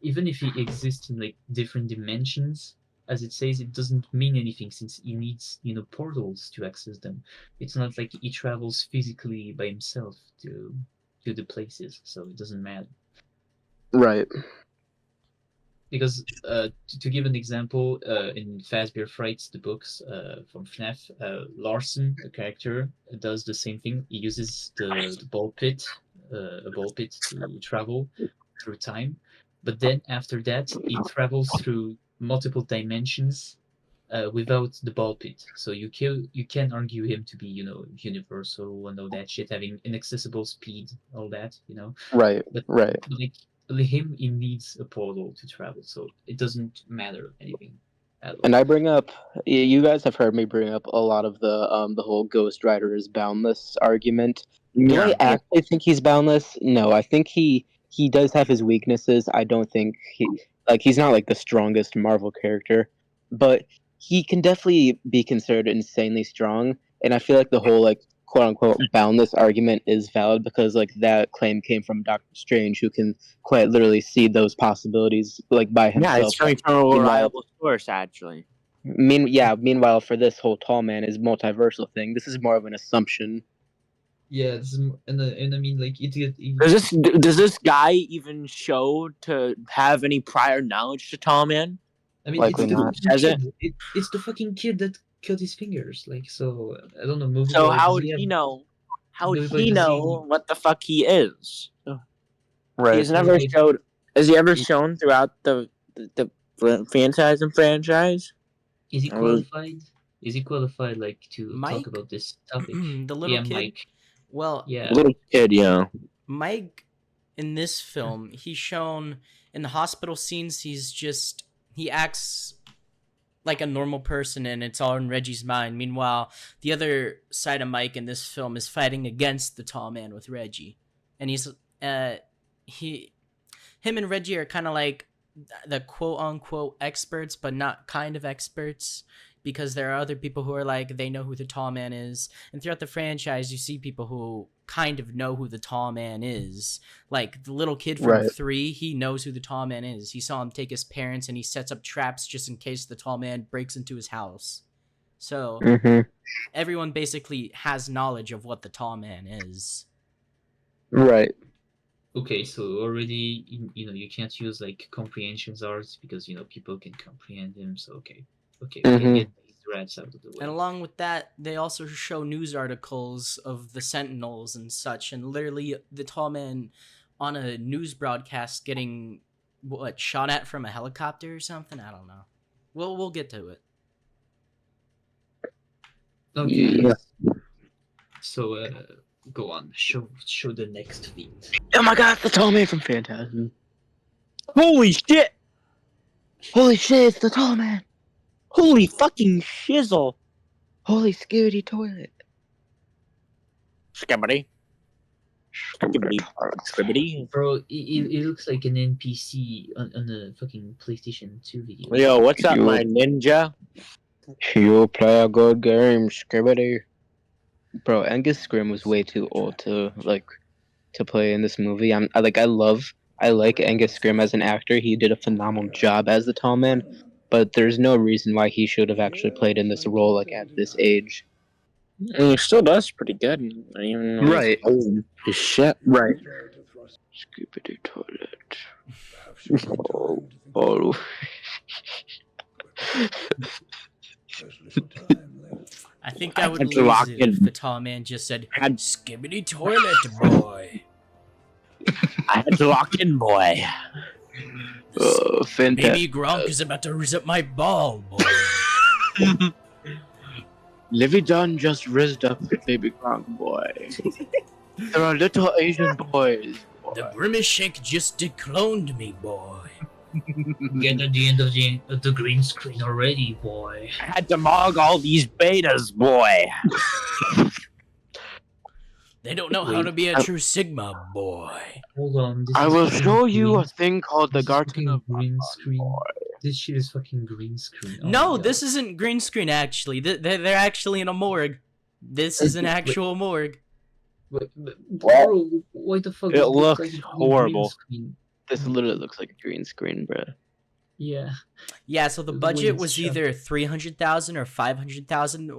even if he exists in like different dimensions, as it says, it doesn't mean anything, since he needs portals to access them. It's not like he travels physically by himself to the places, so it doesn't matter. Right. Because to give an example, in Fazbear Frights, the books from FNAF, Larson, the character, does the same thing. He uses the ball pit, a ball pit, to travel through time. but then after that, he travels through multiple dimensions without the ball pit. So you can argue him to be, universal and all that shit, having inaccessible speed, all that, Right, But right. like him, he needs a portal to travel, so it doesn't matter anything at all. And I bring up, you guys have heard me bring up a lot of the whole Ghost Rider is boundless argument. Do I actually think he's boundless? No, I think he does have his weaknesses. I don't think he's not like the strongest Marvel character, but he can definitely be considered insanely strong. And I feel like the whole like quote unquote boundless argument is valid because like that claim came from Doctor Strange, who can quite literally see those possibilities like by himself. Yeah, it's coming from a reliable source, actually. Meanwhile, for this whole Tall Man is multiversal thing, this is more of an assumption. Yeah, and I mean, like Does this guy even show to have any prior knowledge to Tall Man? I mean, Likely not. It's the fucking kid that cut his fingers. Like, so I don't know. Movie So wise, how would he know? How would Movie he wise, know what the fuck he is? Right. He's never showed. Has he ever shown throughout the Phantasm franchise? Is he qualified? Is he qualified, like, to talk about this topic? The little kid. Mike. Well, Yeah. Little kid, yeah. Mike, in this film, he's shown in the hospital scenes. He acts like a normal person, and it's all in Reggie's mind. Meanwhile, the other side of Mike in this film is fighting against the Tall Man with Reggie, and him and Reggie are kind of like the quote unquote experts, but not kind of experts, because there are other people who are like, they know who the Tall Man is. And throughout the franchise, you see people who kind of know who the Tall Man is. Like the little kid from 3, he knows who the Tall Man is. He saw him take his parents, and he sets up traps just in case the Tall Man breaks into his house. So everyone basically has knowledge of what the Tall Man is. Right. Okay, so already, you can't use, like, comprehensions arts because, people can comprehend him, so okay, we can get these rats out of the way. And along with that, they also show news articles of the Sentinels and such, and literally the Tall Man on a news broadcast getting, shot at from a helicopter or something? I don't know. We'll get to it. Okay. Yeah. So, go on. Show the next feed. Oh my god, it's the Tall Man from Phantasm. Holy shit! Holy shit, it's the Tall Man! Holy fucking shizzle! Holy skibidi toilet. Skibidi. Skibidi. Bro, it looks like an NPC on the fucking PlayStation 2 video. Yo, what's up, my ninja? You play a good game, skibidi. Bro, Angus Scrimm was way too old to play in this movie. I like Angus Scrimm as an actor. He did a phenomenal job as the Tall Man, but there's no reason why he should have actually played in this role at this age. And he still does pretty good. Even right. His shit. Right. Skibidi toilet. Oh. I think I would lose it if the Tall Man just said, "Skibidi toilet, boy." I had to lock in, boy. Oh, fantastic. Baby Gronk is about to riz up my ball, boy. Livy Dunn just rizzed up Baby Gronk, boy. There are little Asian boys. Boy. The Grimace Shake just decloned me, boy. Get at the end of the green screen already, boy. I had to mog all these betas, boy. They don't know how to be a true Sigma, boy. Hold on. I will show you a thing called the Garden of Green Screen. This shit is fucking green screen. Oh no, this isn't green screen, actually. They're actually in a morgue. This is an actual morgue. Bro, what the fuck? It looks horrible. This literally looks like a green screen, bro. Yeah. Yeah, so the budget was either 300,000 or 500,000.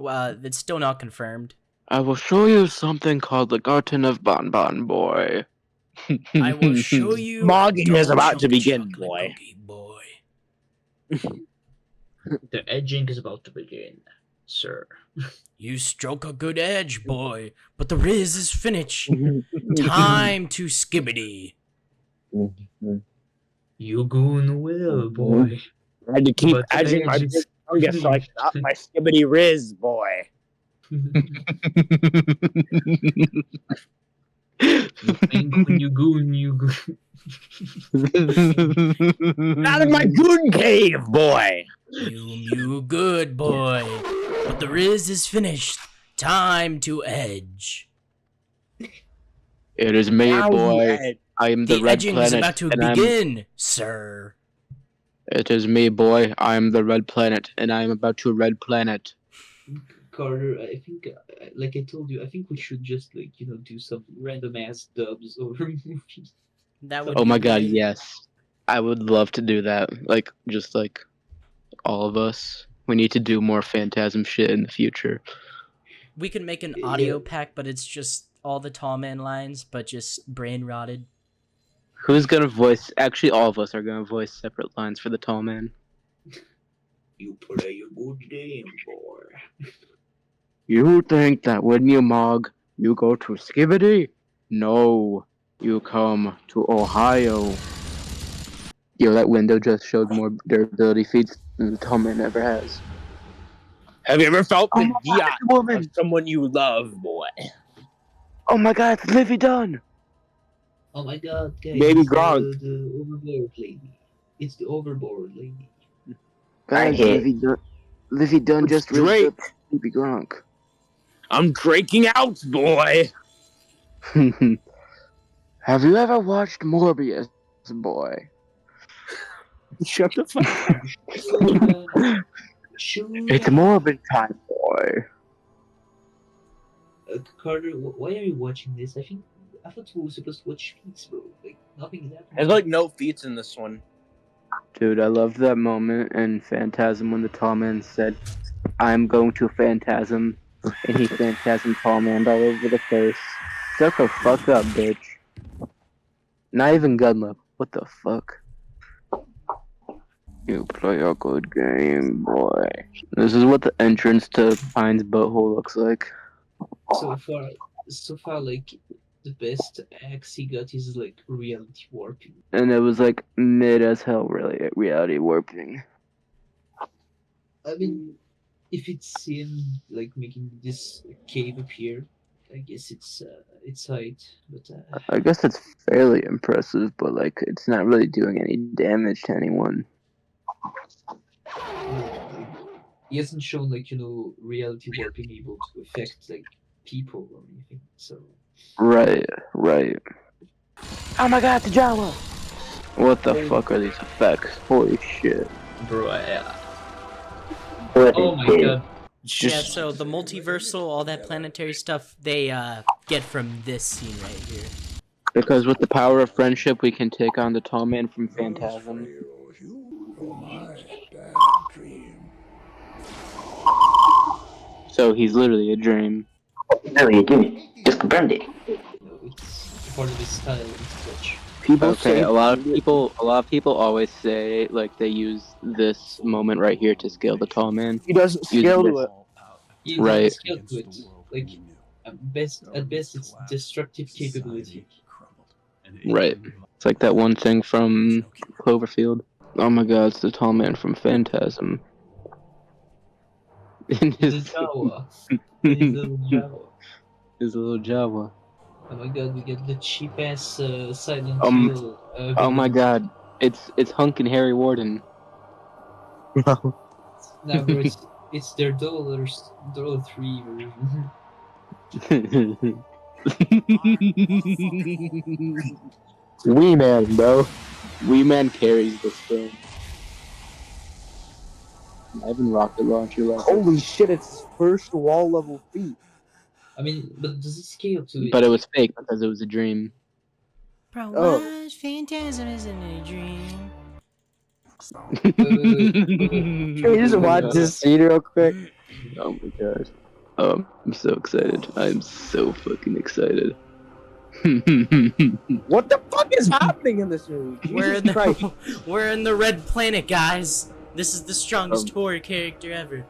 It's still not confirmed. I will show you something called the Garden of Bonbon, boy. I will show you. Mogging is about to begin, boy. The edging is about to begin, sir. You stroke a good edge, boy, but the riz is finished. Time to skibidi. You You're going well, boy. I had to keep But edging my edge big is fungus so I could up my skibidi riz, boy. You think when you go, Out of my goon cave, boy. You good boy. But the Riz is finished. Time to edge. It is me, Now you boy. edge. I am the The red edging is planet, about to and I'm. begin, sir. It is me, boy. I am the red planet, and I am about to red planet. Carter, I think, like I told you, I think we should just like do some random ass dubs over movies. That would Oh be my god, great. yes. I would love to do that. Like, just like all of us. We need to do more Phantasm shit in the future. We could make an audio pack, but it's just all the Tall Man lines, but just brain rotted. Who's gonna voice? Actually, all of us are gonna voice separate lines for the Tall Man. You play a good game, boy. You think that when you mog, you go to Skibidi? No, you come to Ohio. Yo, that window just showed more durability feats than the Tall Man ever has. Have you ever felt the my God, yacht woman. of someone you love, boy? Oh my god, it's Livy Dunn! Oh my god, guys, Baby it's Gronk. the overboard lady. It's the overboard lady. Guys, Livy Dunn just ripped Drake. up Baby Gronk. I'm draking out, boy. Have you ever watched Morbius, boy? Shut the fuck up. It's Morbid time, boy. Carter, why are you watching this? I thought we were supposed to watch feats, bro. Like nothing is happening. There's like no feats in this one. Dude, I loved that moment in Phantasm when the Tall Man said, I'm going to Phantasm, and he Phantasm Tall Man all over the face. Shut the fuck up, bitch. Not even Gunlip. What the fuck? You play a good game, boy. This is what the entrance to Pine's butthole looks like. So far, like the best axe he got is like reality warping. And it was like mid as hell, really, reality warping. I mean, if it's him like making this cave appear, I guess it's height. But I guess it's fairly impressive, but like it's not really doing any damage to anyone. He hasn't shown like reality warping able to affect like people or anything. So Right. Oh my god, the Jawa! What the fuck are these effects? Holy shit. Bro, oh my god. Yeah, so the multiversal, all that planetary stuff, they get from this scene right here. Because with the power of friendship, we can take on the Tall Man from Phantasm. So he's literally a dream. No, you didn't. Just confirmed it. It's part of his style and such. People say a lot of people always say like they use this moment right here to scale the Tall Man. He doesn't scale to it. He Right. doesn't scale to it. Like at best, it's destructive capability. Right. It's like that one thing from Cloverfield. Oh my god, it's the Tall Man from Phantasm. In his Jawa. His little Jawa. His little Jawa. Oh my god, we get the cheap ass Silent Hill. Oh my god, it's Hunk and Harry Warden. Now it's their $3 version. Wee Man, bro. Wee Man carries this film. Not even rocket launcher level. Holy shit, it's his first wall level feat. I mean, but does it scale to it? But it was fake because it was a dream. Bro, Oh. what? Phantasm isn't a dream. Can we just watch this scene real quick? Oh my god. Oh, I'm so excited. I'm so fucking excited. What the fuck is happening in this movie? We're Jesus Christ. we're in the red planet, guys. This is the strongest horror character ever.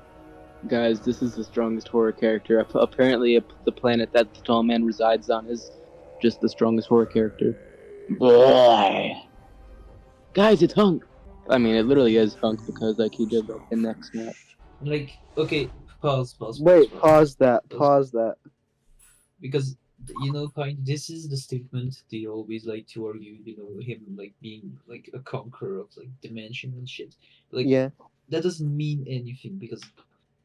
Guys, this is the strongest horror character. Apparently, the planet that the Tall Man resides on is just the strongest horror character. guys, it's Hunk. I mean, it literally is Hunk because like he did like the neck snap. Like, okay, pause. Wait, pause that. Because Pine, this is the statement they always like to argue. Him like being like a conqueror of like dimension and shit. Like, Yeah. that doesn't mean anything because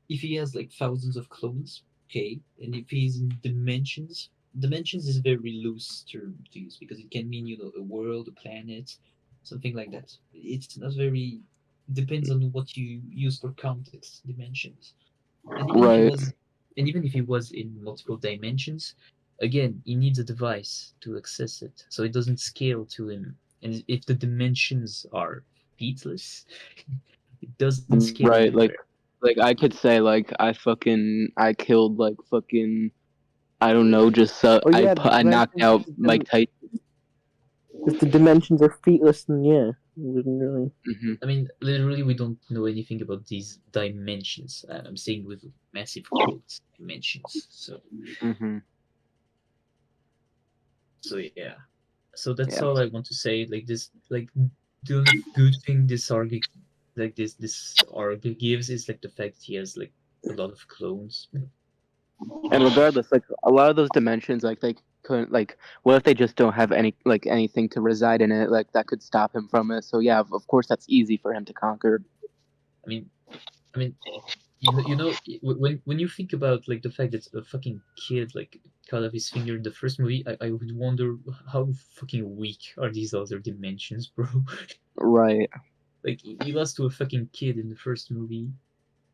if he has like thousands of clones, okay, and if he's in dimensions is a very loose term to use because it can mean a world, a planet, something like that. It's not very. Depends on what you use for context. Dimensions, and even if he Right. was, and even if he was in multiple dimensions, again, he needs a device to access it, so it doesn't scale to him. And if the dimensions are feetless, it doesn't scale Right, anywhere. like I could say like I killed like fucking I don't know, just I knocked out Mike Tyson. If the dimensions are feetless, then yeah, we wouldn't really. I mean, literally, we don't know anything about these dimensions. I'm saying with massive quotes, dimensions. So, so yeah. So that's all I want to say. Like this, like the only good thing this arc, like this arc gives is like the fact he has like a lot of clones. And regardless, like a lot of those dimensions, like they couldn't like. What if they just don't have anything to reside in it? Like that could stop him from it. So yeah, of course that's easy for him to conquer. I mean, when you think about like the fact that a fucking kid like cut off his finger in the first movie, I would wonder how fucking weak are these other dimensions, bro. Right. Like he lost to a fucking kid in the first movie.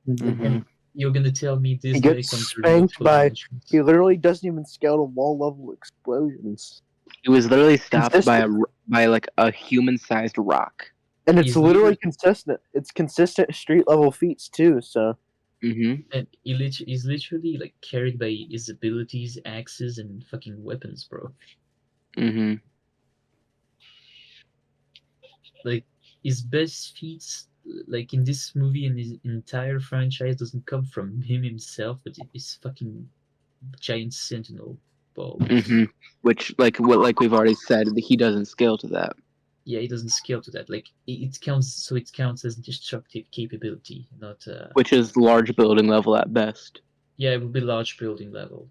Mhm. You're gonna tell me this He guy gets conquered spanked multiple by. dimensions? He literally doesn't even scale to wall level explosions. He was literally stopped by like a human-sized rock. And it's literally consistent. It's consistent street level feats too. So. And he's literally like carried by his abilities, axes, and fucking weapons, bro. Like his best feats, like in this movie and his entire franchise, doesn't come from him himself, but his fucking giant sentinel ball. Which, like we've already said, he doesn't scale to that. Yeah, it doesn't scale to that. Like it counts, so it counts as destructive capability, not. Which is large building level at best. Yeah, it would be large building level,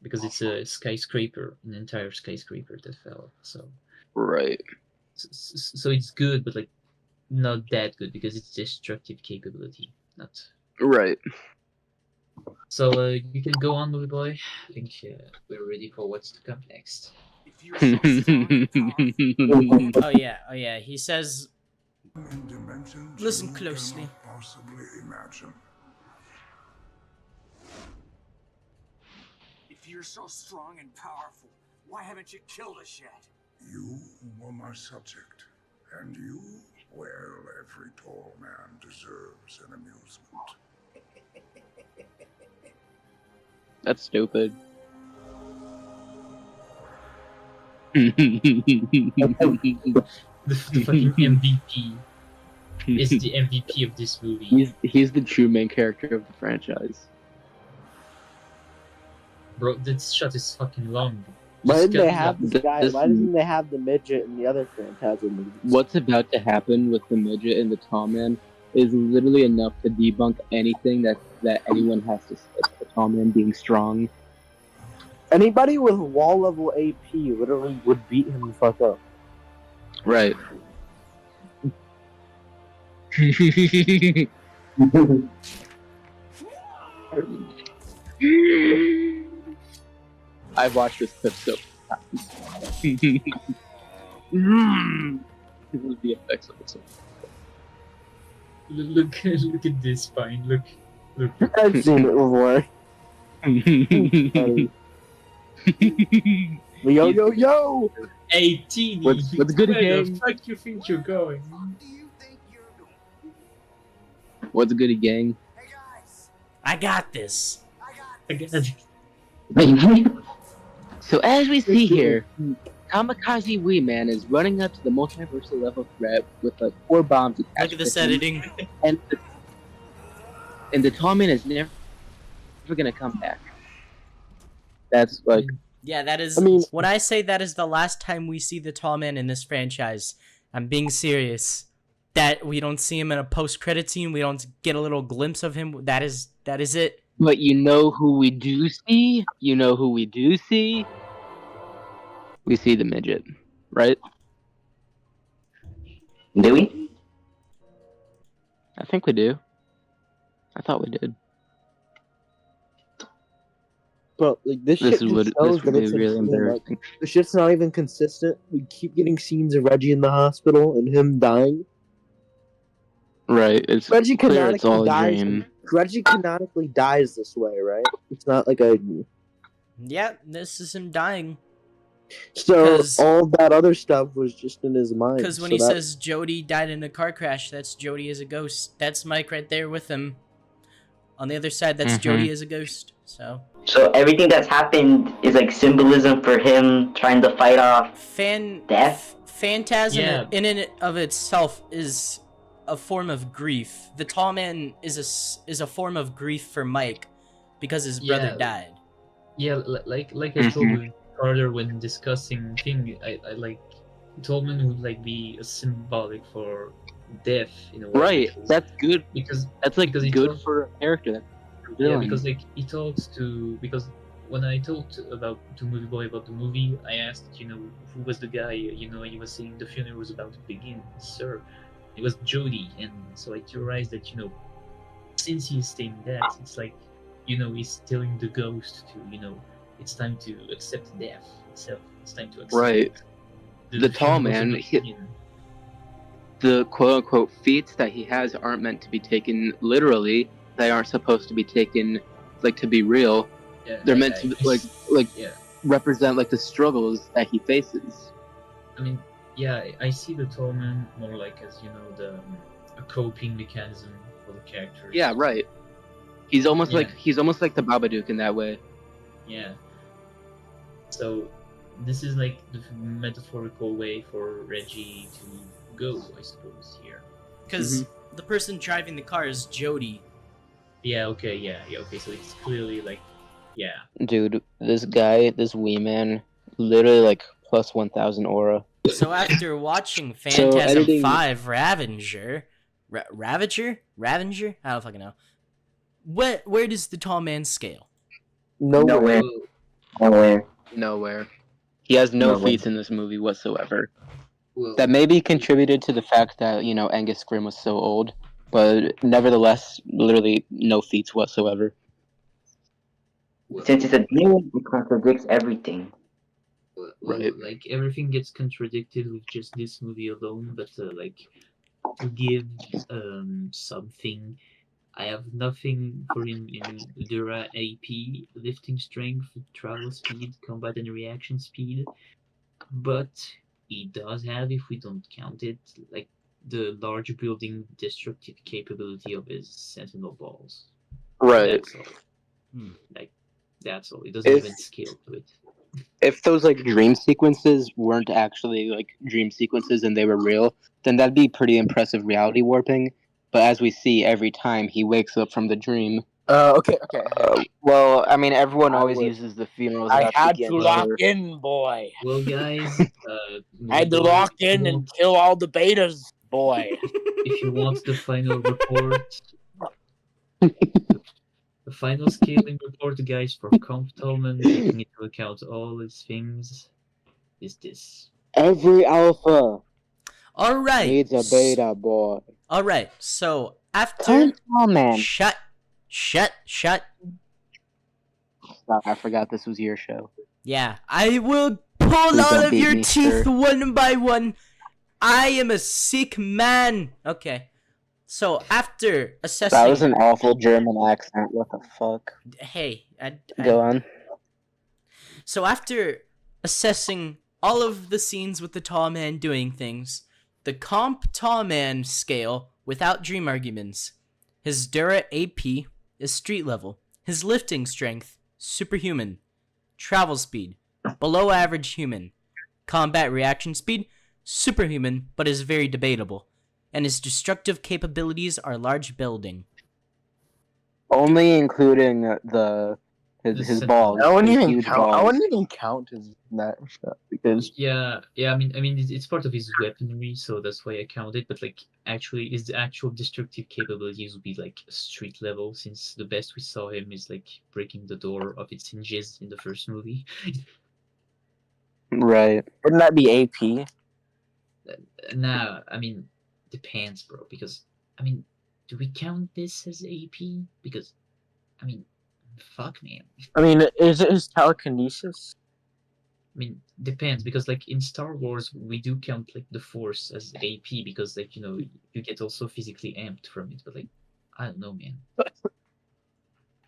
because it's a skyscraper, an entire skyscraper that fell. So. Right. So it's good, but like not that good because it's destructive capability, not. Right. So you can go on, movie boy. I think we're ready for what's to come next. Oh yeah. He says, listen closely. Possibly imagine. If you're so strong and powerful, why haven't you killed us yet? You were my subject, and you, well, every tall man deserves an amusement. That's stupid. The fucking MVP is the MVP of this movie. He's the true main character of the franchise. Bro, this shot is fucking long. Why didn't they have this guy? Why didn't they have the midget in the other Phantasm movies? What's about to happen with the midget and the tall man is literally enough to debunk anything that anyone has to say about the tall man being strong. Anybody with wall level AP literally would beat him the fuck up. Right. I've watched this clip so many times. The effects of it. Look at this spine. Look. I've seen it before. Yo! 18. What's good, Where gang? the fuck you think you're going? What's good, gang? I got this. So as we see here, Kamikaze Wee Man is running up to the multiversal level threat with like 4 bombs attached. Look at this to him, editing. And the tall man is never gonna come back. That's like. Yeah, that is. I mean, when I say that is the last time we see the tall man in this franchise, I'm being serious. That we don't see him in a post-credit scene. We don't get a little glimpse of him. That is it. But you know who we do see? You know who we do see? We see the midget, right? Do we? I think we do. I thought we did. Bro, like this This shit is what just this shows would that be it's really insane. Like, embarrassing. the shit's not even consistent. We keep getting scenes of Reggie in the hospital and him dying. Right, it's Reggie clear it's all canonically a dies. dream. Reggie canonically dies this way, right? It's not like a. Yeah, this is him dying. So 'Cause- all that other stuff was just in his mind. Because when so he that- says Jody died in a car crash, that's Jody as a ghost. That's Mike right there with him. On the other side, that's Jody as a ghost. So everything that's happened is like symbolism for him trying to fight off death. Phantasm Yeah. in and of itself is a form of grief. The Tall Man is a form of grief for Mike because his brother died. Yeah, like I told you earlier when discussing thing, I like Tall Man would like be a symbolic for death in a way. Right, that's good. Because that's like he good talks- for a character. That's Yeah, villain. because like he talks to because when I talked about to Movie Boy about the movie, I asked who was the guy. He was saying the funeral was about to begin, sir. It was Jody, and so I theorized that since he's saying that, it's like he's telling the ghost to it's time to accept death itself. It's time to accept. Right. The Tall funeral's Man, about to begin. the quote-unquote feats that he has aren't meant to be taken literally. They aren't supposed to be taken like to be real. Yeah, They're meant to yeah. represent like the struggles that he faces. I mean, yeah, I see the Tall Man more like as a coping mechanism for the characters. Yeah, right. He's almost Yeah. like the Babadook in that way. Yeah. So this is like the metaphorical way for Reggie to go, I suppose, here. Because the person driving the car is Jody. Yeah, okay, okay, so it's clearly like, yeah. Dude, this guy, this wee man, literally like plus 1,000 aura. So after watching So Phantasm editing- 5 Ravager? Ravager? I don't fucking know. Where does the Tall Man scale? Nowhere. Nowhere. He has no Nowhere. feats in this movie whatsoever. Well, That maybe contributed to the fact that, Angus Scrimm was so old, but nevertheless, literally no feats whatsoever. Since it's a dream, it contradicts everything. well, Right. like everything gets contradicted with just this movie alone, but like to give something, I have nothing for him in Dura AP, lifting strength, travel speed, combat and reaction speed, but he does have, if we don't count it, like the large building destructive capability of his sentinel balls. Right. That's all. Like that's all. It doesn't If- even scale to it. If those like dream sequences weren't actually like dream sequences and they were real, then that'd be pretty impressive reality warping. But as we see every time he wakes up from the dream. Okay. Well, I mean, everyone I always would- uses the funerals. I about had begin to lock over. in, boy. Well, guys, I had to lock in and kill all the betas, boy. if you want the final report, the final scaling report, guys, for Comp Tallman, taking into account all these things, is this. Every alpha All right. needs a beta, boy. All right. So after Tall Man. Shut. I forgot this was your show. Yeah, I will pull Please all don't of beat your me, teeth sir. one by one. I am a sick man. Okay. So after assessing, That was an awful German accent. What the fuck? hey, Go on. So after assessing all of the scenes with the Tall Man doing things, the Comp Tall Man scale without dream arguments, his Dura AP is street level, his lifting strength superhuman, travel speed below average human, combat reaction speed superhuman but is very debatable, and his destructive capabilities are large building. Only including the His balls. I wouldn't his even huge count. balls. I wouldn't even count his that stuff because Yeah. I mean, it's part of his weaponry, so that's why I count it. But like, actually, his actual destructive capabilities would be like street level, since the best we saw him is like breaking the door of its hinges in the first movie. Right. Wouldn't that be AP? Nah, I mean, depends, bro. Because I mean, do we count this as AP? Because I mean, fuck, man. I mean, is it his telekinesis? I mean, depends, because like in Star Wars, we do count like the Force as AP because like you get also physically amped from it. But like, I don't know, man.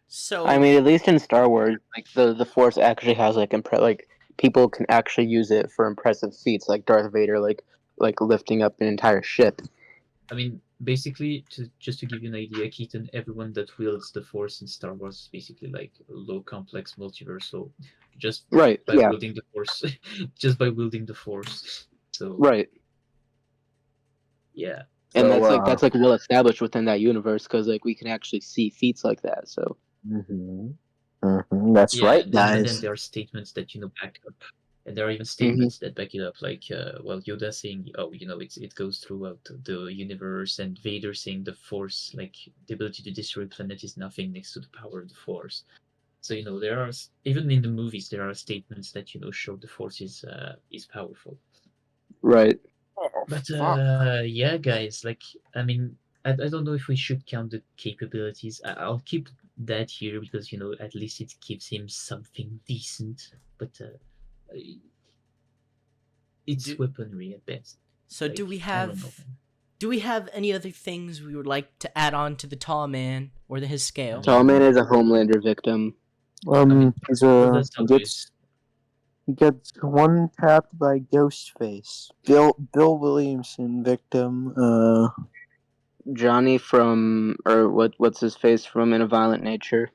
So I mean, at least in Star Wars, like the Force actually has like like people can actually use it for impressive feats, like Darth Vader, like lifting up an entire ship. I mean, basically, just to give you an idea, Keaton, everyone that wields the Force in Star Wars is basically like a low complex multiversal, just Right, by yeah. wielding the Force, just by wielding the Force. So Right. yeah. And So, that's like well established within that universe because like we can actually see feats like that. So. That's Yeah, right, but guys. then there are statements that back up, and there are even statements that back it up, like well, Yoda saying, "Oh, it goes throughout the universe," and Vader saying, "The Force, like the ability to destroy a planet, is nothing next to the power of the Force." So there are even in the movies there are statements that show the Force is powerful. Right. But yeah, guys, like I mean, I don't know if we should count the capabilities. I'll keep that here because at least it gives him something decent. But it's weaponry at best. So Like, do we I don't know, have man. any other things we would like to add on to the Tall Man or his scale? Tall Man is a Homelander victim. He's he gets one tapped by Ghostface. Bill Williamson victim. Johnny from what's his face from In a Violent Nature.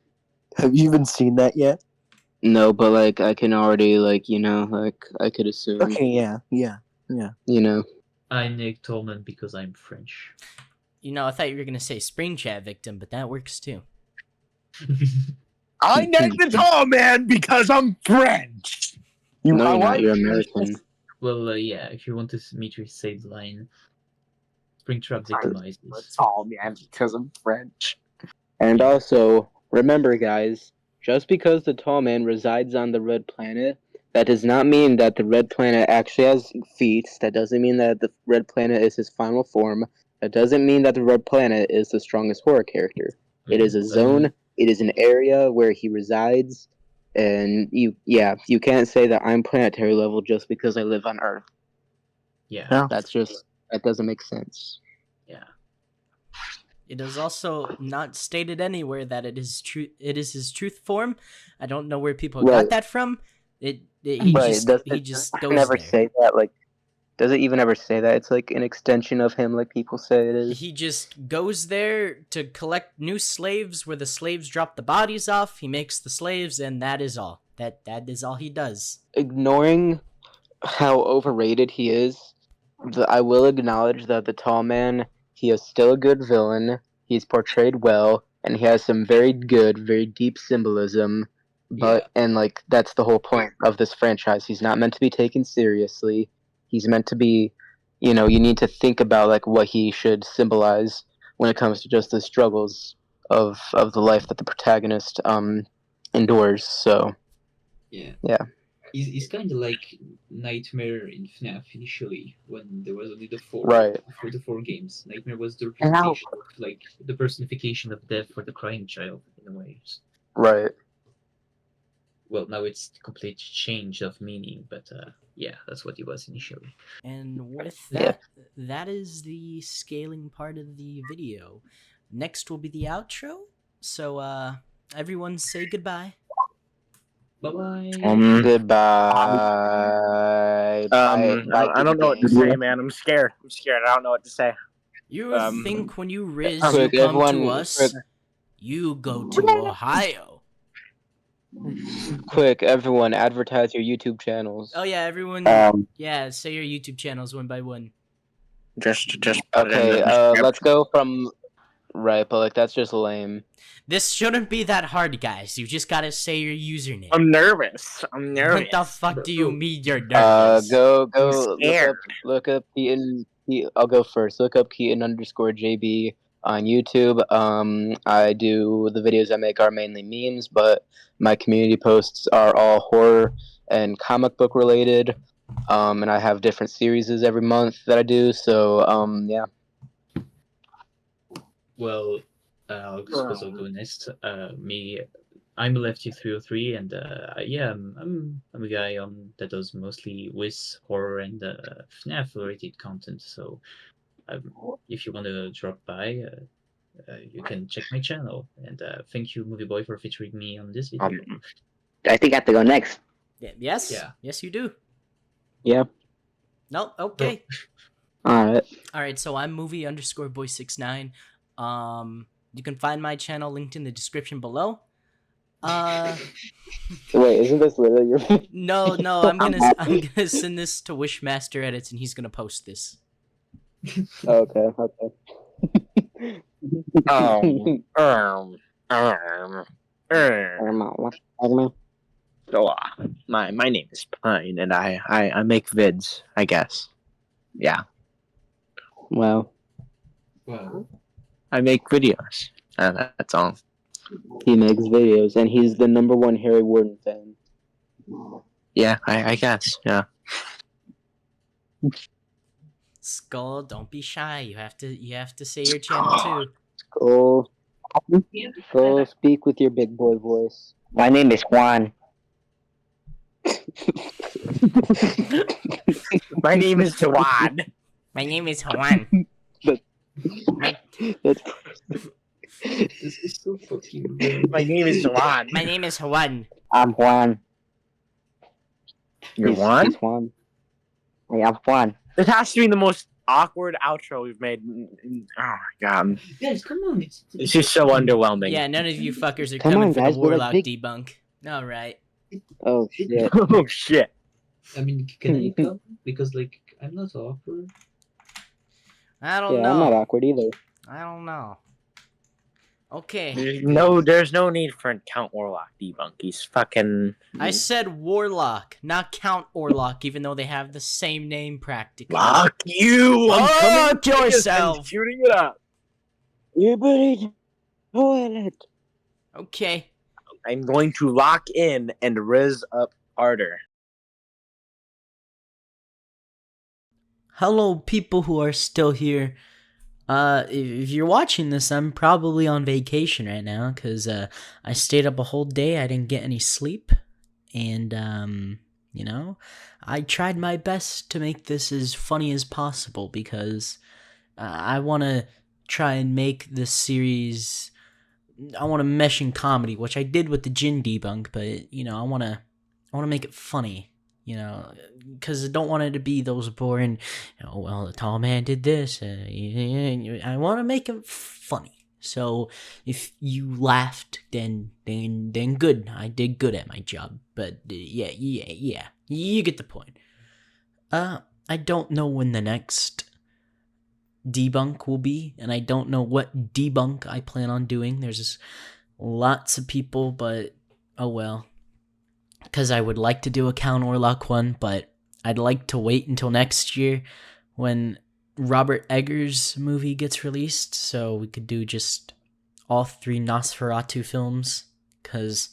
Have you even seen that yet? No, but like I can already like I could assume. Okay, yeah. I nick Tall Man because I'm French. I thought you were gonna say Spring Chat victim, but that works too. I named the Tall Man because I'm French. No, you're not. You're American. Well, yeah. If you want me to say the line, Springtrap victimizes. Tall Man because I'm French. And also, remember, guys, just because the Tall Man resides on the Red Planet, that does not mean that the Red Planet actually has feats. That doesn't mean that the Red Planet is his final form. That doesn't mean that the Red Planet is the strongest horror character. It is a zone. It is an area where he resides. And you can't say that I'm planetary level just because I live on Earth. Yeah. That doesn't make sense. Yeah. It is also not stated anywhere that it is his truth form. I don't know where people got that from. He just goes never there. say that. Like, does it even ever say that? It's like an extension of him, like people say it is. He just goes there to collect new slaves where the slaves drop the bodies off. He makes the slaves, and that is all. That is all he does. Ignoring how overrated he is, I will acknowledge that the Tall Man, he is still a good villain. He's portrayed well, and he has some very good, very deep symbolism. But and like that's the whole point of this franchise. He's not meant to be taken seriously. He's meant to be, you need to think about like what he should symbolize when it comes to just the struggles of the life that the protagonist endures. So yeah. He's kind of like Nightmare in FNAF initially, when there was only the four. Right. For the 4 games, Nightmare was the representation of like the personification of death for the crying child in a way. Right. Well, now it's a complete change of meaning, but yeah, that's what it was initially. And with that, that is the scaling part of the video. Next will be the outro. So, everyone say goodbye. Bye-bye. Goodbye. I don't know what to say, man. I'm scared. I don't know what to say. You think when you Riz, you come to us, you go to Ohio. Quick, everyone, advertise your YouTube channels. Oh yeah, everyone. Say your YouTube channels one by one. Just okay. Let's go from Right, but like that's just lame. This shouldn't be that hard, guys. You just gotta say your username. I'm nervous. What the fuck do you mean you're nervous? Go look up Keaton. I'll go first. Look up Keaton_JB on YouTube. I do the videos I make are mainly memes, but my community posts are all horror and comic book related. And I have different series every month that I do. So yeah. Well, I'll go next. I'm Lefty303, and yeah, I'm a guy that does mostly Wiz, horror, and FNAF related content. So, if you want to drop by, you can check my channel. And thank you, Movie Boy, for featuring me on this video. I think I have to go next. Yes. Yeah. Yes, you do. Yeah. No. Okay. All right. So I'm movie_boy69. You can find my channel linked in the description below. Wait, isn't this literally your? No. I'm gonna send this to Wishmaster Edits, and he's gonna post this. Okay. So, my name is Pine, and I make vids, I guess. Yeah. Well. I make videos. That's all. He makes videos, and he's the #1 Harry Warden fan. Yeah, I guess. Yeah. Skull, don't be shy. You have to say your channel too. Skull, speak with your big boy voice. My name is Juan. My name is Juan. My name is Juan. That's This is so fucking weird. My name is Juan. My name is Juan. I'm Juan. You're Juan? He's Juan. Yeah, I'm Juan. This has to be the most awkward outro we've made. Oh my god. Guys, come on. It's just so underwhelming. Yeah, none of you fuckers are Come coming on, for guys, the we're Warlock like debunk. All right. Oh shit. Oh shit. I mean, can I come? Because, like, I'm not awkward. I don't Yeah, know. I'm not awkward either. I don't know. Okay. There's no need for Count Warlock debunk. He's fucking. I said Warlock, not Count Orlock, even though they have the same name practically. Fuck you! I'm Fuck yourself! Shooting it up. You buried toilet. Okay. I'm going to lock in and riz up harder. Hello, people who are still here. If you're watching this, I'm probably on vacation right now because I stayed up a whole day. I didn't get any sleep, and you know, I tried my best to make this as funny as possible because I want to try and make this series. I want to mesh in comedy, which I did with the Jinn debunk, but you know, I want to make it funny. You know, because I don't want it to be those boring, oh, well, the tall man did this. I want to make it funny. So if you laughed, then good. I did good at my job. But yeah, you get the point. I don't know when the next debunk will be, and I don't know what debunk I plan on doing. There's lots of people, but oh well. Because I would like to do a Count Orlok one, but I'd like to wait until next year when Robert Eggers' movie gets released, so we could do just all 3 Nosferatu films, because,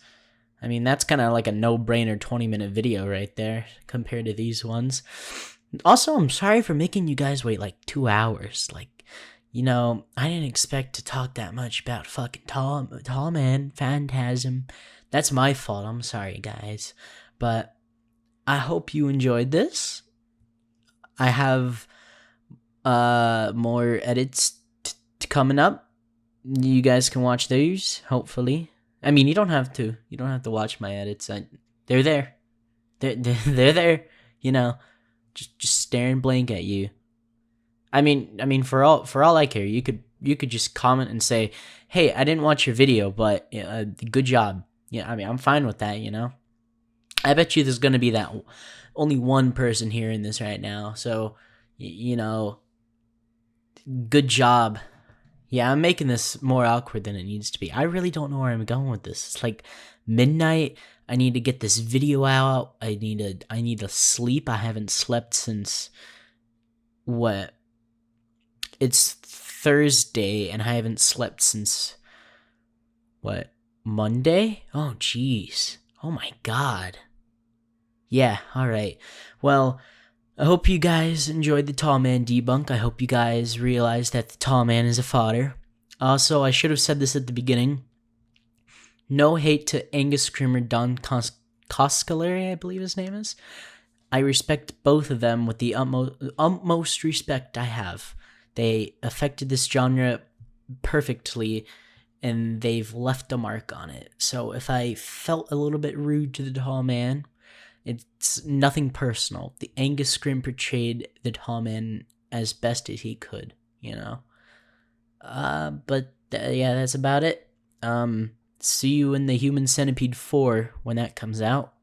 I mean, that's kind of like a no-brainer 20-minute video right there, compared to these ones. Also, I'm sorry for making you guys wait like 2 hours, like, you know, I didn't expect to talk that much about fucking Tall Man, Phantasm. That's my fault. I'm sorry, guys. But I hope you enjoyed this. I have more edits coming up. You guys can watch those, hopefully. I mean, you don't have to. You don't have to watch my edits. They're there. They're there. You know, just staring blank at you. I mean, for all I care, you could just comment and say, "Hey, I didn't watch your video, but good job." Yeah, I mean, I'm fine with that, you know? I bet you there's going to be that only one person hearing this right now. So, you know, good job. Yeah, I'm making this more awkward than it needs to be. I really don't know where I'm going with this. It's like midnight. I need to get this video out. I need to sleep. I haven't slept since what? It's Thursday and I haven't slept since what? Monday? Oh jeez. Oh my god. Yeah, all right. Well, I hope you guys enjoyed the Tall Man debunk. I hope you guys realized that the Tall Man is a fodder. Also, I should have said this at the beginning. No hate to Angus Screamer Don Coscalari, I believe his name is. I respect both of them with the utmost respect I have. They affected this genre perfectly, and they've left a mark on it. So if I felt a little bit rude to the Tall Man, it's nothing personal. The Angus Scream portrayed the Tall Man as best as he could, you know. But yeah, that's about it. See you in the Human Centipede 4 when that comes out.